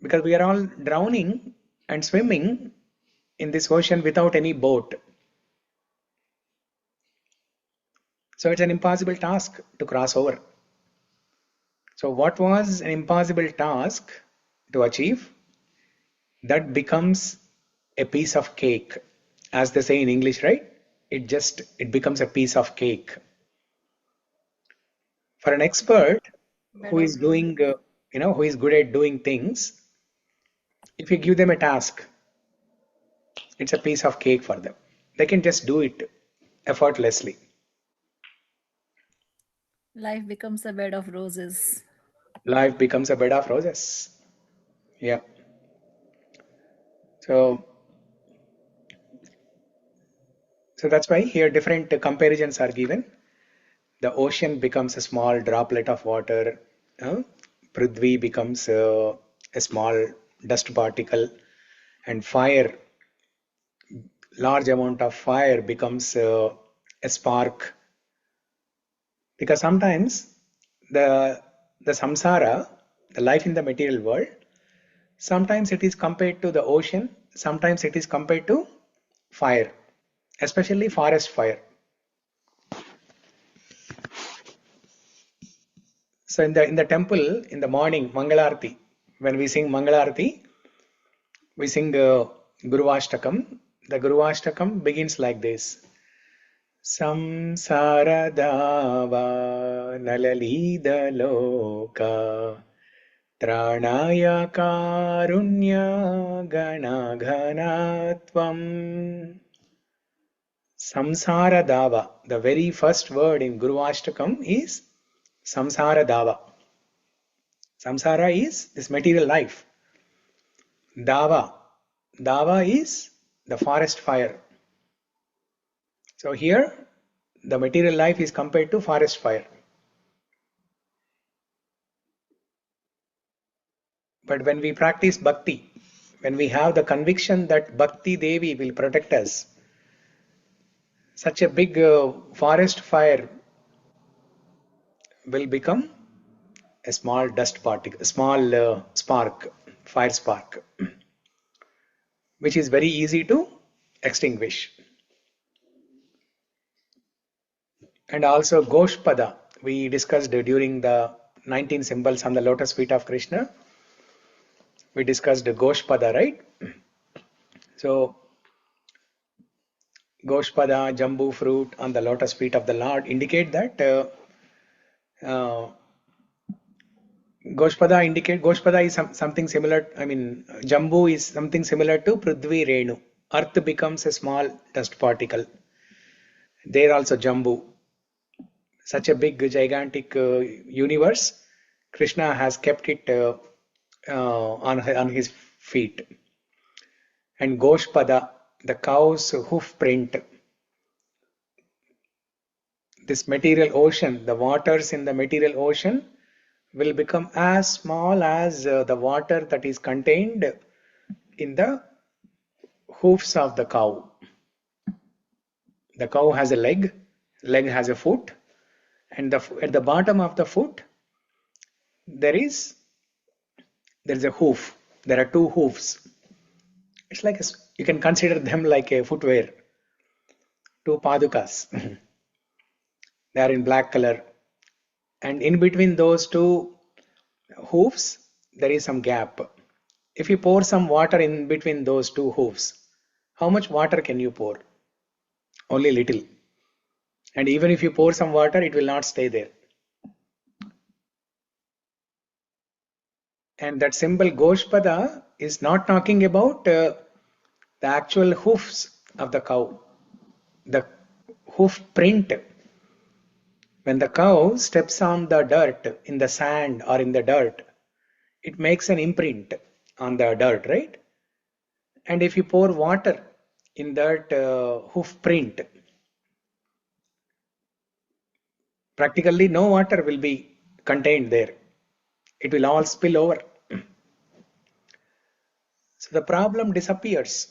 Because we are all drowning and swimming in this ocean without any boat. So it's an impossible task to cross over. So what was an impossible task to achieve? That becomes a piece of cake. As they say in English, right? It becomes a piece of cake. For an expert who is doing, who is good at doing things, if you give them a task, it's a piece of cake for them. They can just do it effortlessly. Life becomes a bed of roses. Life becomes a bed of roses. Yeah. So that's why here different comparisons are given. The ocean becomes a small droplet of water. Prithvī becomes a small dust particle, and fire, large amount of fire becomes a spark. Because sometimes the samsara, the life in the material world, sometimes it is compared to the ocean, sometimes it is compared to fire, especially forest fire. So in the temple, in the morning, Mangalarti, when we sing Mangalarti, we sing Guruvashtakam. The Guruvashtakam begins like this. Samsara dava nalalida loka tranaya karunya gana ghanatvam. Samsara dava. The very first word in Guruvashtakam is Samsara dava. Samsara is this material life. Dava. Dava is the forest fire. So here the material life is compared to forest fire. But when we practice bhakti, when we have the conviction that Bhakti Devi will protect us, such a big forest fire will become a small dust particle, a small spark, fire spark, which is very easy to extinguish. And also Goshpada, we discussed during the 19 symbols on the lotus feet of Krishna. We discussed Goshpada, right? So Goshpada, Jambu fruit on the lotus feet of the Lord indicate that Goshpada is something similar. I mean, Jambu is something similar to Prithvi Renu. Earth becomes a small dust particle. There also Jambu. Such a big, gigantic universe, Krishna has kept it on his feet. And Goshpada, the cow's hoof print. This material ocean, the waters in the material ocean will become as small as the water that is contained in the hoofs of the cow. The cow has a leg has a foot, and at the bottom of the foot there is a hoof. There are two hoofs. It's like you can consider them like a footwear. Two padukas. They are in black color, and in between those two hoofs there is some gap. If you pour some water in between those two hoofs, how much water can you pour? Only little. And even if you pour some water, it will not stay there. And that symbol Goshpada is not talking about the actual hoofs of the cow. The hoof print. When the cow steps on the dirt, in the sand or in the dirt, it makes an imprint on the dirt, right? And if you pour water in that hoof print, practically no water will be contained there. It will all spill over. So the problem disappears.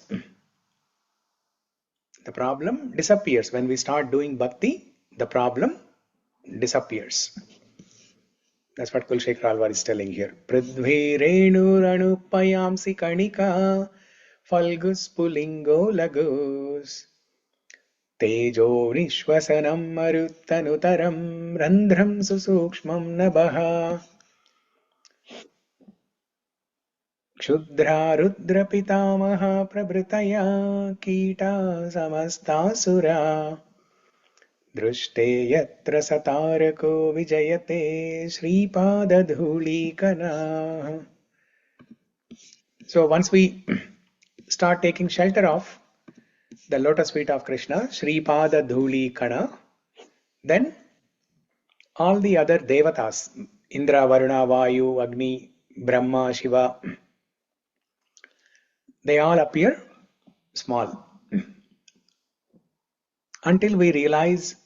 The problem disappears. When we start doing bhakti, the problem disappears. That's what Kulshekhar Alvar is telling here. Prithvi renu ranu payām kanika phalguh sphulińgo laghus tejo śvasanam marut tanu-taram randhram su-sūksmam nabhah udrā rudra-pitāmaha-prabhr tayah samastāh surā yatra tārako vijayate śrī-pāda-dhūlī-kan. So once we start taking shelter of the lotus feet of Krishna, śrī-pāda-dhūlī-kan, then all the other devatas, Indra, Varuna, Vayu, Agni, Brahma, Shiva, they all appear small. Until we realize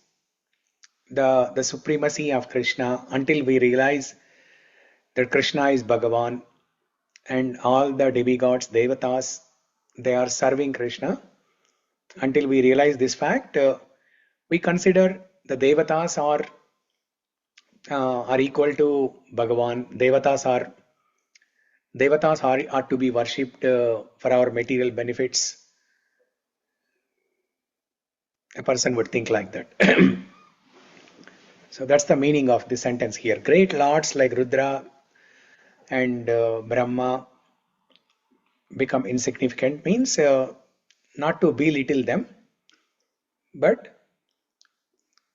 the supremacy of Krishna, until we realize that Krishna is Bhagavan and all the demigods, devatas, they are serving Krishna, until we realize this fact, we consider the devatas are equal to Bhagavan. Devatas are to be worshipped for our material benefits. A person would think like that. So that's the meaning of this sentence here. Great lords like Rudra and Brahma, become insignificant means not to belittle them, but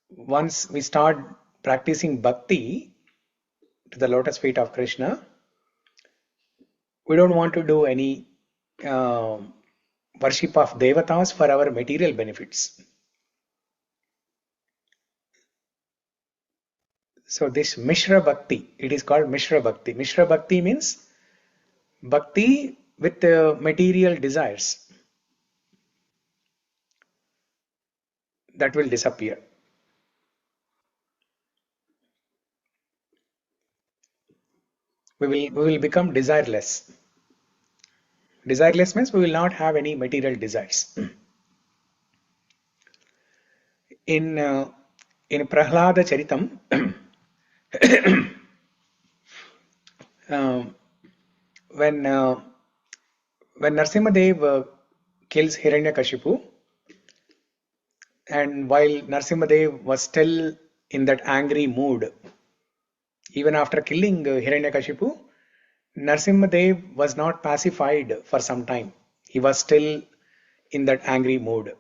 once we start practicing bhakti to the lotus feet of Krishna, we don't want to do any worship of devatas for our material benefits. So this Mishra Bhakti, it is called Mishra Bhakti. Mishra Bhakti means bhakti with material desires. That will disappear. We will become desireless. Desireless means we will not have any material desires. In Prahlada Charitam, when Narasimhadev kills Hiranyakashipu, and while Narasimhadev was still in that angry mood, even after killing Hiranyakashipu, Narasimhadev was not pacified for some time. He was still in that angry mood.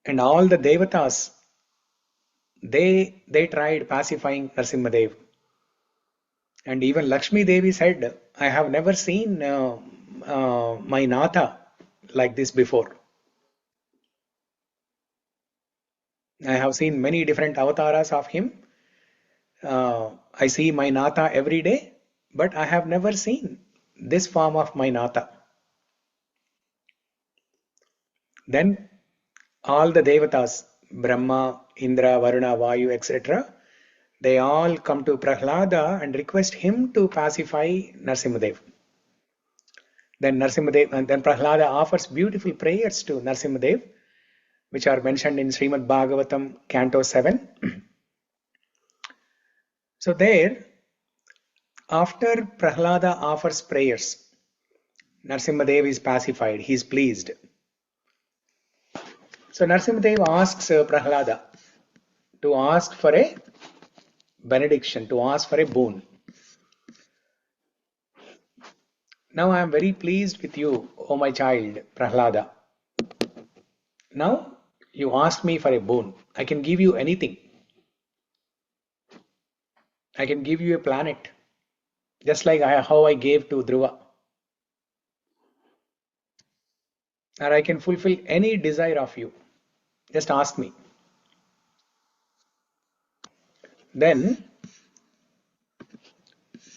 And all the devatas, they tried pacifying Narasimhadev. And even Lakshmi Devi said, I have never seen my Natha like this before. I have seen many different avatars of him. I see my Natha every day, but I have never seen this form of my Natha. Then all the devatas, Brahma, Indra, Varuna, Vayu, etc., they all come to Prahlada and request him to pacify Narasimhadev. Then Prahlada offers beautiful prayers to Narasimhadev, which are mentioned in Srimad Bhagavatam, Canto 7. So there, after Prahlada offers prayers, Narasimhadev is pacified, he is pleased. So Narasimhadev asks Prahlada to ask for a benediction, to ask for a boon. Now I am very pleased with you, O my child, Prahlada. Now you asked me for a boon. I can give you anything. I can give you a planet, just like how I gave to Dhruva. Or I can fulfill any desire of you. Just ask me. Then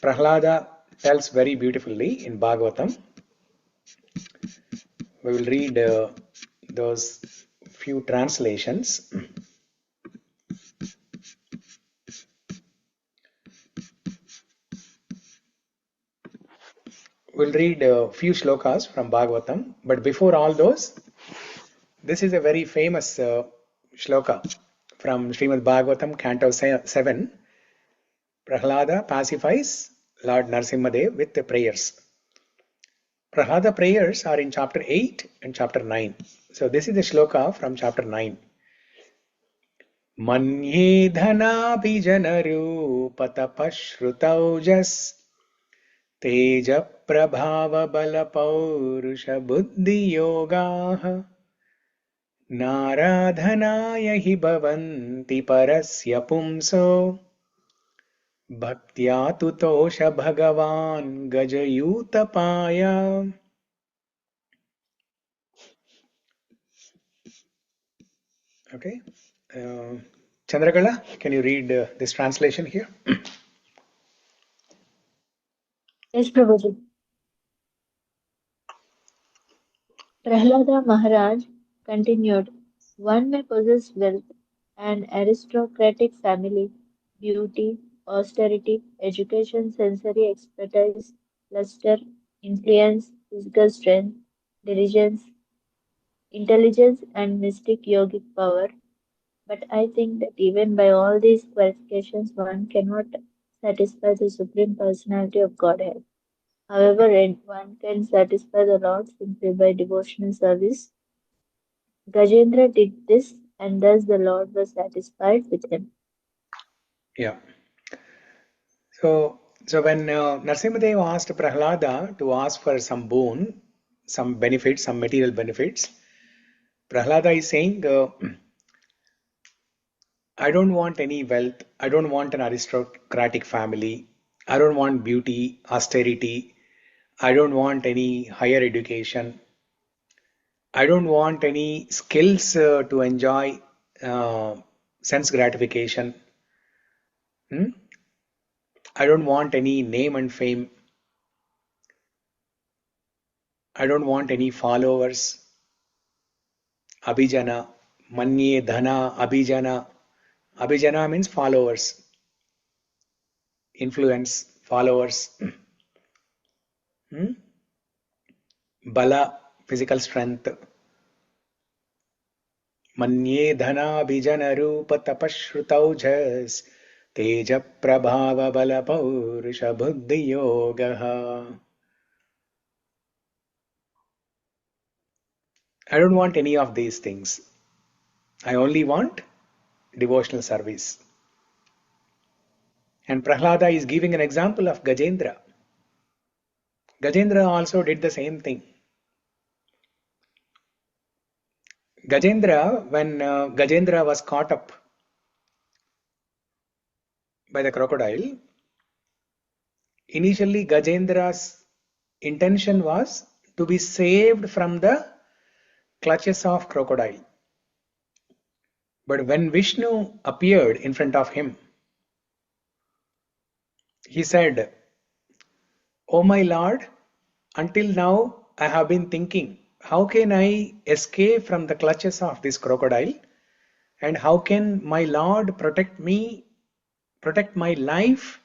Prahlada tells very beautifully in Bhagavatam. We will read those few translations. We'll read a few shlokas from Bhagavatam, but before all those, this is a very famous shloka from Srimad Bhagavatam, Canto 7. Prahlada pacifies Lord Narasimhadev with the prayers. Prahlada prayers are in chapter 8 and chapter 9. So this is the shloka from chapter 9. Manye dhanapi janarupatapashrutaujas teja prabhava bala paurusha buddhi yogaha naradhanaya hi bhavanti parasya pumso bhaktya tutosha bhagavan gajayutapaya. Okay. Chandrakala, can you read this translation here? Yes, Prabhuji. Prahlada Maharaj continued, one may possess wealth, an aristocratic family, beauty, austerity, education, sensory expertise, luster, influence, physical strength, diligence, intelligence, and mystic yogic power. But I think that even by all these qualifications, one cannot satisfy the Supreme Personality of Godhead. However, one can satisfy the Lord simply by devotional service. Gajendra did this, and thus the Lord was satisfied with him. Yeah. So So when Narasimhadeva asked Prahlada to ask for some boon, some benefits, some material benefits, Prahlada is saying, I don't want any wealth, I don't want an aristocratic family, I don't want beauty, austerity, I don't want any higher education, I don't want any skills to enjoy sense gratification. I don't want any name and fame. I don't want any followers. Abhijana, manye dhana, abhijana. Abhijana means followers, influence, followers. Bala, physical strength. Manye dhana, abhijana, rupa, tapashrutaujas. Teja, prabhava, bala, paurusha, buddhi, yogaha. I don't want any of these things. I only want devotional service. And Prahlada is giving an example of Gajendra. Gajendra also did the same thing. Gajendra, when Gajendra was caught up by the crocodile, initially Gajendra's intention was to be saved from the clutches of crocodile. But when Vishnu appeared in front of him, he said, "O my Lord, until now I have been thinking, how can I escape from the clutches of this crocodile? And how can my Lord protect me, protect my life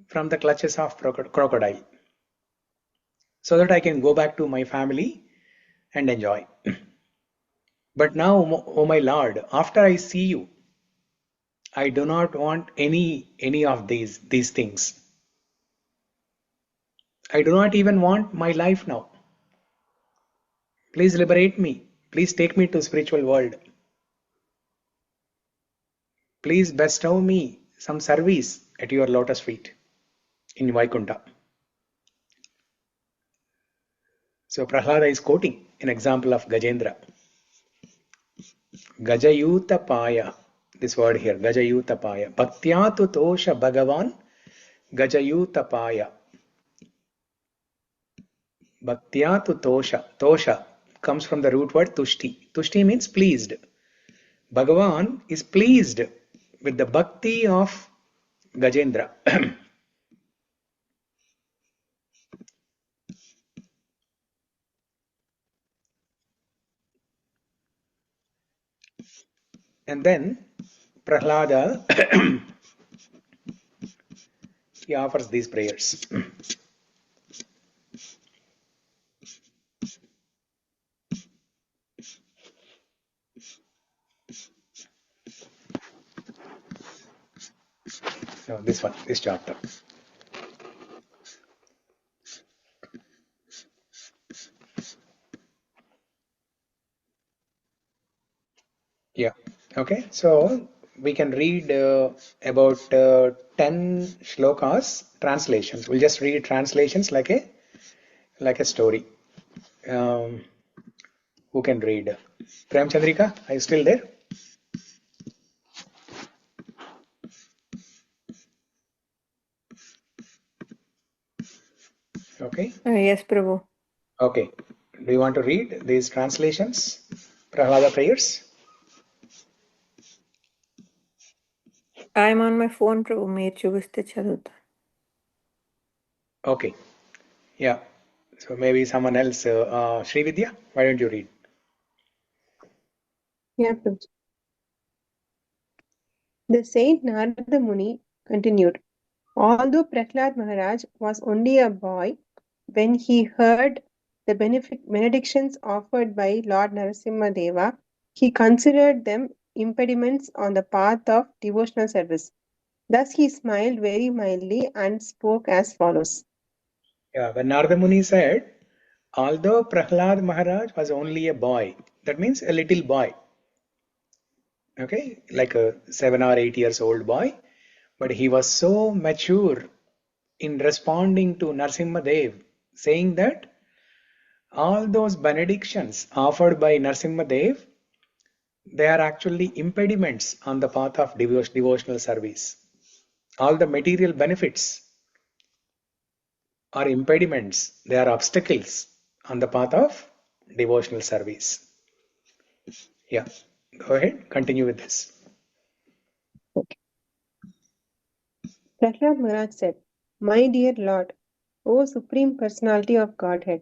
from the clutches of crocodile, so that I can go back to my family and enjoy. But now, O my Lord, after I see you, I do not want any of these things. I do not even want my life now. Please liberate me. Please take me to spiritual world. Please bestow me some service at your lotus feet in Vaikuntha." So Prahlada is quoting an example of Gajendra. Gajayuta paya. This word here, Gajayuta paya. Bhaktyatu tosha Bhagavan Gajayuta paya. Bhaktyatu tosha. Tosha comes from the root word tushti. Tushti means pleased. Bhagavan is pleased with the bhakti of Gajendra. And then Prahlada, he offers these prayers. No, this one, this chapter. Yeah. Okay. So we can read about 10 shlokas translations. We'll just read translations like a story. Who can read? Prem Chandrika, are you still there? Okay. Yes, Prabhu. Okay. Do you want to read these translations? Prahlada prayers? I'm on my phone, Prabhu. మీరు చూపిస్తే చదువుతా. Okay. Yeah. So maybe someone else. Sri Vidya, why don't you read? Yeah, Prabhuji. The saint Narada Muni continued. Although Prahlad Maharaj was only a boy, when he heard the benedictions offered by Lord Narasimha Deva, he considered them impediments on the path of devotional service. Thus he smiled very mildly and spoke as follows. Yeah, when Narada Muni said, although Prahlad Maharaj was only a boy, that means a little boy, okay, like a 7 or 8 years old boy, but he was so mature in responding to Narasimha Dev, saying that all those benedictions offered by Narasimha Dev, they are actually impediments on the path of devotional service. All the material benefits are impediments, they are obstacles on the path of devotional service. Yeah, go ahead, continue with this. Prahlad Maharaj said, "My dear Lord, O Supreme Personality of Godhead,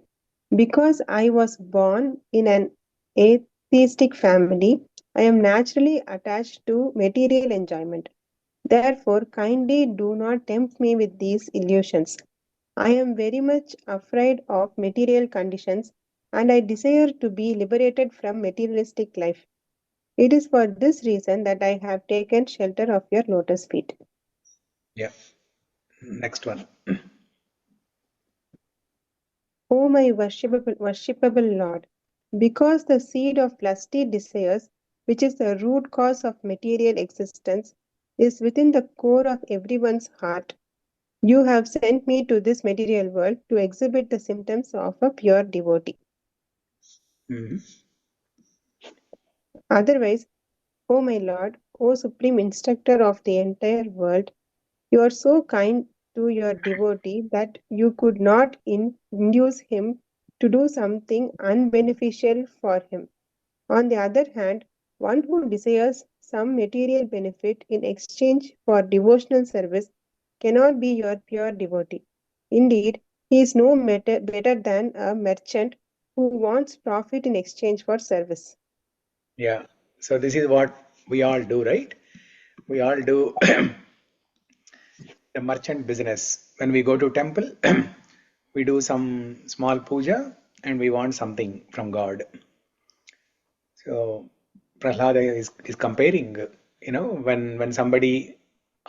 because I was born in an atheistic family, I am naturally attached to material enjoyment. Therefore, kindly do not tempt me with these illusions. I am very much afraid of material conditions, and I desire to be liberated from materialistic life. It is for this reason that I have taken shelter of your lotus feet." Yeah, next one. O my worshipable Lord, because the seed of lusty desires, which is the root cause of material existence, is within the core of everyone's heart, you have sent me to this material world to exhibit the symptoms of a pure devotee. Mhm. Otherwise, O my Lord, O Supreme Instructor of the entire world, you are so kind to your devotee that you could not induce him to do something unbeneficial for him. On the other hand, one who desires some material benefit in exchange for devotional service cannot be your pure devotee. Indeed, he is no better than a merchant who wants profit in exchange for service. Yeah, so this is what we all do, right? We all do the merchant business. When we go to temple, we do some small puja and we want something from God. So Prahlada is comparing, when somebody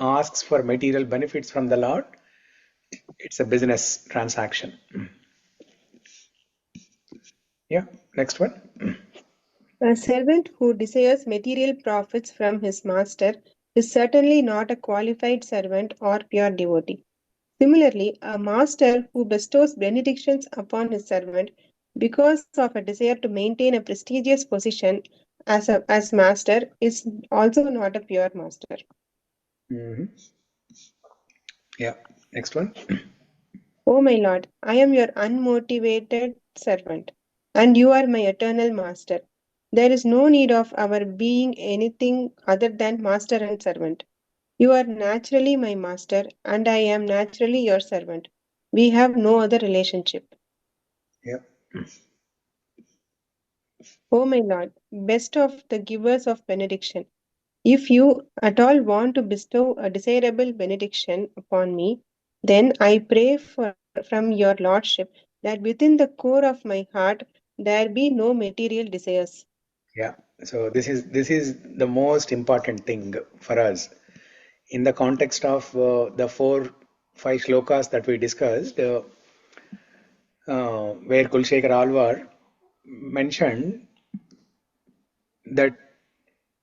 asks for material benefits from the Lord, it's a business transaction. Yeah, next one. A servant who desires material profits from his master is certainly not a qualified servant or pure devotee. Similarly, a master who bestows benedictions upon his servant because of a desire to maintain a prestigious position as master is also not a pure master. Mhm. Yeah, next one. O my Lord, I am your unmotivated servant, and you are my eternal master. There is no need of our being anything other than master and servant. You are naturally my master, and I am naturally your servant. We have no other relationship. Yeah. O my Lord, best of the givers of benediction, if you at all want to bestow a desirable benediction upon me, then I pray from your Lordship that within the core of my heart there be no material desires. Yeah. So this is the most important thing for us in the context of the 4-5 shlokas that we discussed, where Kulshekar Alvar mentioned that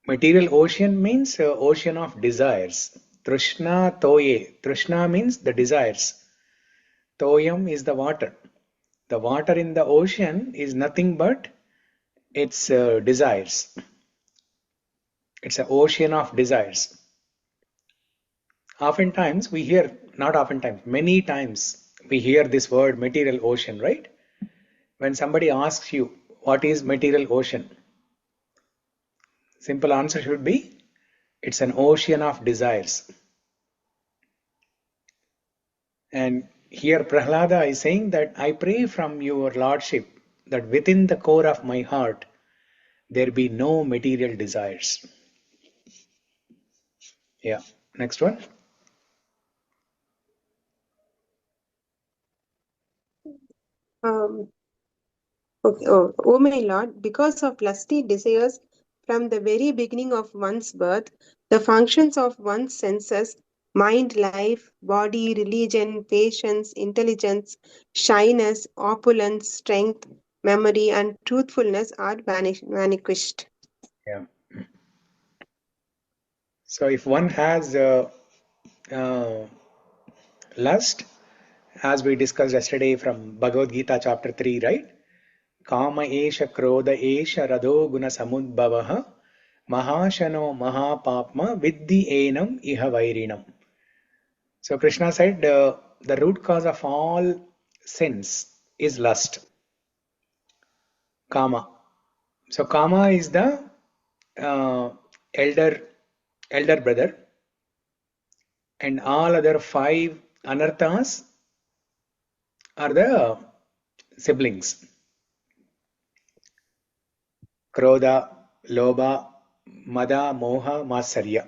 material ocean means ocean of desires. Trishna toye. Trishna means the desires. Toyam is the water. The water in the ocean is nothing but its desires. It's an ocean of desires. Oftentimes we hear, not oftentimes, many times we hear this word material ocean, right? When somebody asks you, what is material ocean? Simple answer should be, it's an ocean of desires. And here Prahlada is saying that I pray from your Lordship that within the core of my heart there be no material desires. Yeah, next one. O my Lord, because of lusty desires from the very beginning of one's birth, the functions of one's senses, mind, life, body, religion, patience, intelligence, shyness, opulence, strength, memory, and truthfulness are vanquished. Yeah. So if one has lust, as we discussed yesterday from Bhagavad Gita chapter 3, right? Kama esha krodha esha radho guna samudbhavaha mahashano mahapapma vidhi enam iha vairinam. So Krishna said the root cause of all sins is lust, kama. So kama is the elder brother, and all other 5 anarthas are the siblings. Krodha, Lobha, Mada, Moha, Matsarya.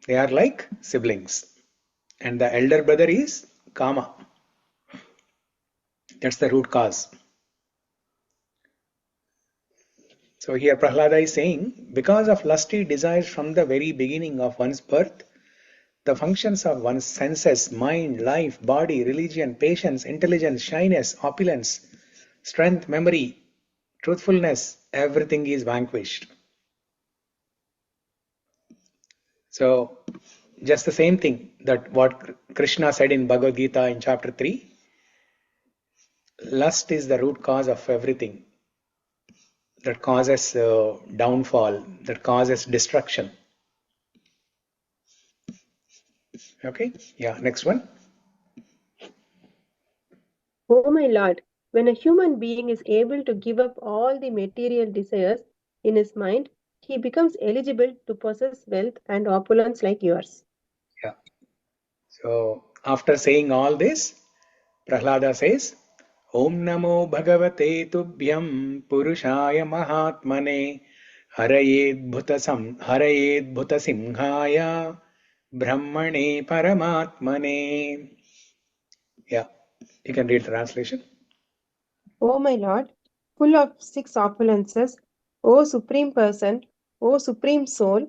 They are like siblings. And the elder brother is Kama. That's the root cause. So here Prahlada is saying, because of lusty desires from the very beginning of one's birth, the functions of one's senses, mind, life, body, religion, patience, intelligence, shyness, opulence, strength, memory, truthfulness, everything is vanquished. So just the same thing that what Krishna said in Bhagavad Gita in chapter 3, lust is the root cause of everything that causes downfall, that causes destruction. Okay, yeah, next one. O my Lord, when a human being is able to give up all the material desires in his mind, he becomes eligible to possess wealth and opulence like yours. Yeah. So after saying all this, Prahlada says, Om Namo Bhagavate Tubhyam Purushaya Mahatmane Harayed Bhutasimhaya Brahmane Paramatmane. Yeah, you can read the translation. O my Lord, full of 6 opulences, O Supreme Person, O Supreme Soul,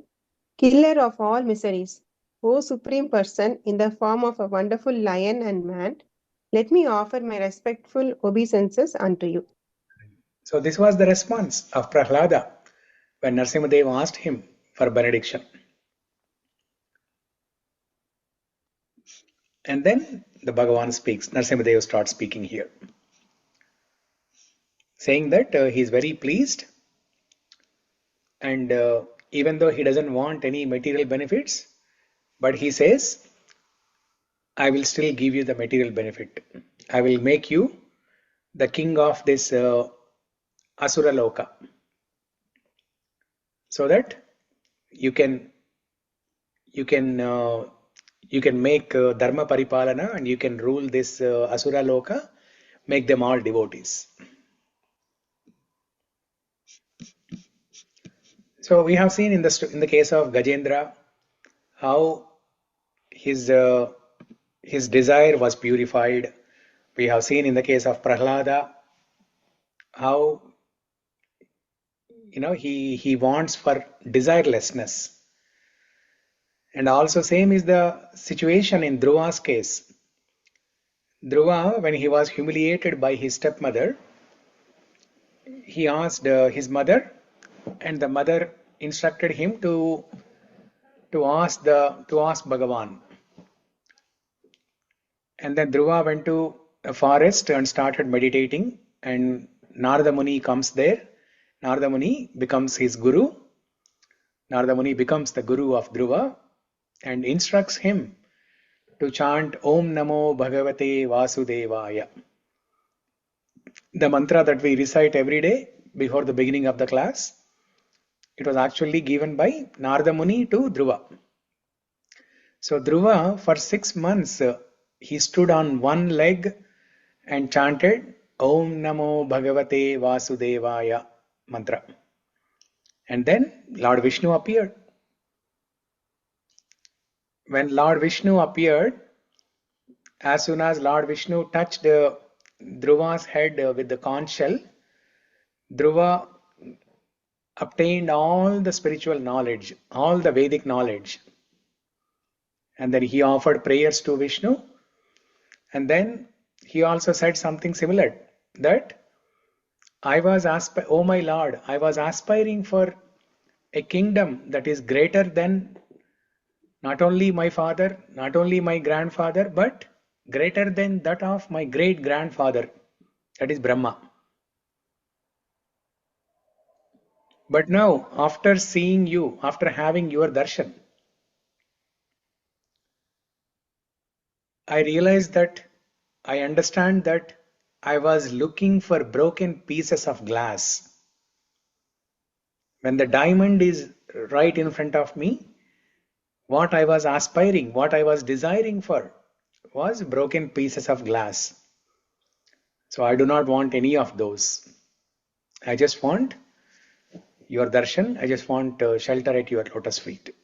killer of all miseries, O Supreme Person in the form of a wonderful lion and man, let me offer my respectful obeisances unto you. So this was the response of Prahlada when Narasimhadeva asked him for benediction. And then the Bhagavan speaks. Narasimhadeva starts speaking here, saying that he is very pleased, and even though he doesn't want any material benefits, but he says, I will still give you the material benefit. I will make you the king of this Asura Loka, so that you can make dharma paripalana, and you can rule this Asura Loka, make them all devotees. So we have seen in the case of Gajendra how his desire was purified. We have seen in the case of Prahlada how he wants for desirelessness. And also same is the situation in Dhruva's case. Dhruva, when he was humiliated by his stepmother, he asked his mother, and the mother instructed him to ask Bhagavan. And then Dhruva went to a forest and started meditating, and Narada Muni comes there. Narada Muni becomes his guru. Narada Muni becomes the guru of Dhruva and instructs him to chant Om Namo Bhagavate Vasudevaya. The mantra that we recite every day before the beginning of the class, it was actually given by Narada Muni to Dhruva. So Dhruva, for 6 months, he stood on one leg and chanted Om Namo Bhagavate Vasudevaya mantra. And then Lord Vishnu appeared. When Lord Vishnu appeared, as soon as Lord Vishnu touched Dhruva's head with the conch shell, Dhruva obtained all the spiritual knowledge, all the Vedic knowledge. And then he offered prayers to Vishnu. And then he also said something similar, that oh my Lord, I was aspiring for a kingdom that is greater than not only my father, not only my grandfather, but greater than that of my great grandfather, that is Brahma. But now, after seeing you, after having your darshan, I realized that, I understand that I was looking for broken pieces of glass. When the diamond is right in front of me, what I was aspiring, what I was desiring for was broken pieces of glass. So I do not want any of those. I just want your darshan. I just want shelter at your lotus feet.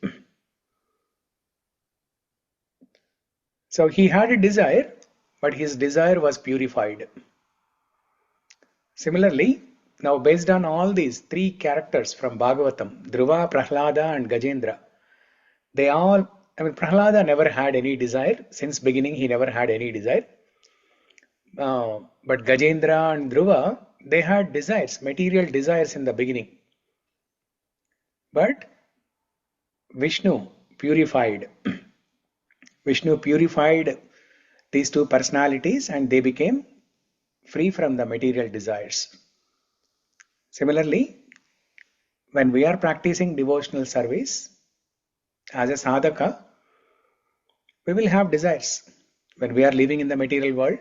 So he had a desire, but his desire was purified. Similarly, now based on all these three characters from Bhagavatam, Dhruva, Prahlada and Gajendra, they all, Prahlada never had any desire. Since beginning he never had any desire. But Gajendra and Dhruva, they had desires, material desires in the beginning. But Vishnu purified. Vishnu purified these two personalities and they became free from the material desires. Similarly, when we are practicing devotional service, as a sadhaka, we will have desires. When we are living in the material world,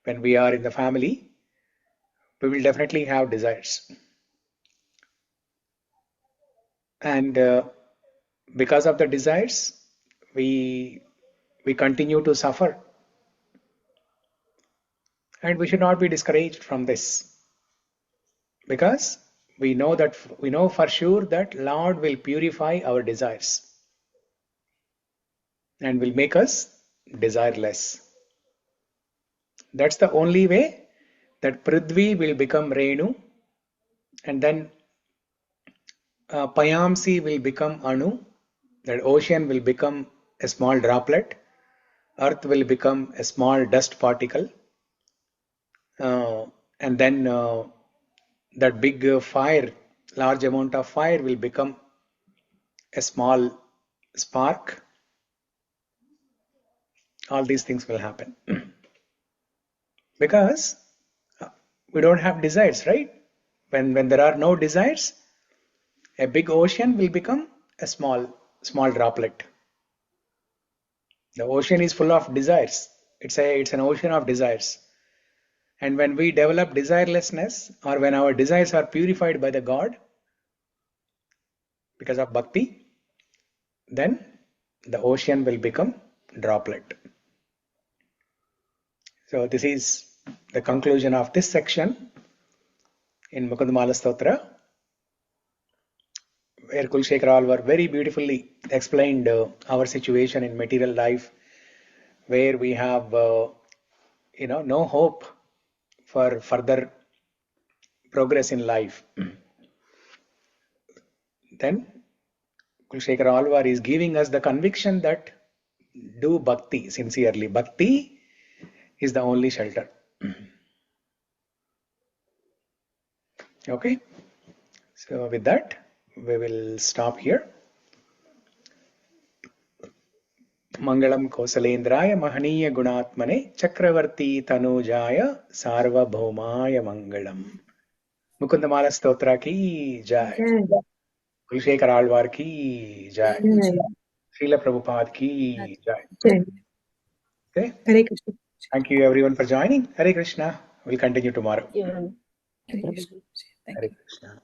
when we are in the family, we will definitely have desires. And because of the desires, we continue to suffer. And we should not be discouraged from this. Because we know for sure that Lord will purify our desires and will make us desireless. That's the only way that Prithvi will become Renu, and then payām will become Anu, that ocean will become a small droplet, earth will become a small dust particle, and then that big fire, large amount of fire will become a small spark. All these things will happen. Because we don't have desires, right? When there are no desires, a big ocean will become a small droplet. The ocean is full of desires. It's an ocean of desires. And when we develop desirelessness, or when our desires are purified by the God, because of bhakti, then the ocean will become droplet. So this is the conclusion of this section in Mukunda-Mālā-Stotra, where Kulshekhara Alvar very beautifully explained our situation in material life, where we have no hope for further progress in life. Then Kulshekhara Alvar is giving us the conviction that do bhakti sincerely. Bhakti is the only shelter. Okay, so with that we will stop here. Mangalam Kosalendraya Mahaniya Gunatmane Chakravarti Tanujaya Sarvabhaumaya Mangalam. Mukunda-Mālā-Stotra ki jai. Kulshekhara Alvar ki jai. Srila Prabhupada ki jai. Okay. Hare Krishna. Thank you everyone for joining. Hare Krishna. We'll continue tomorrow. Yeah. Hare Krishna.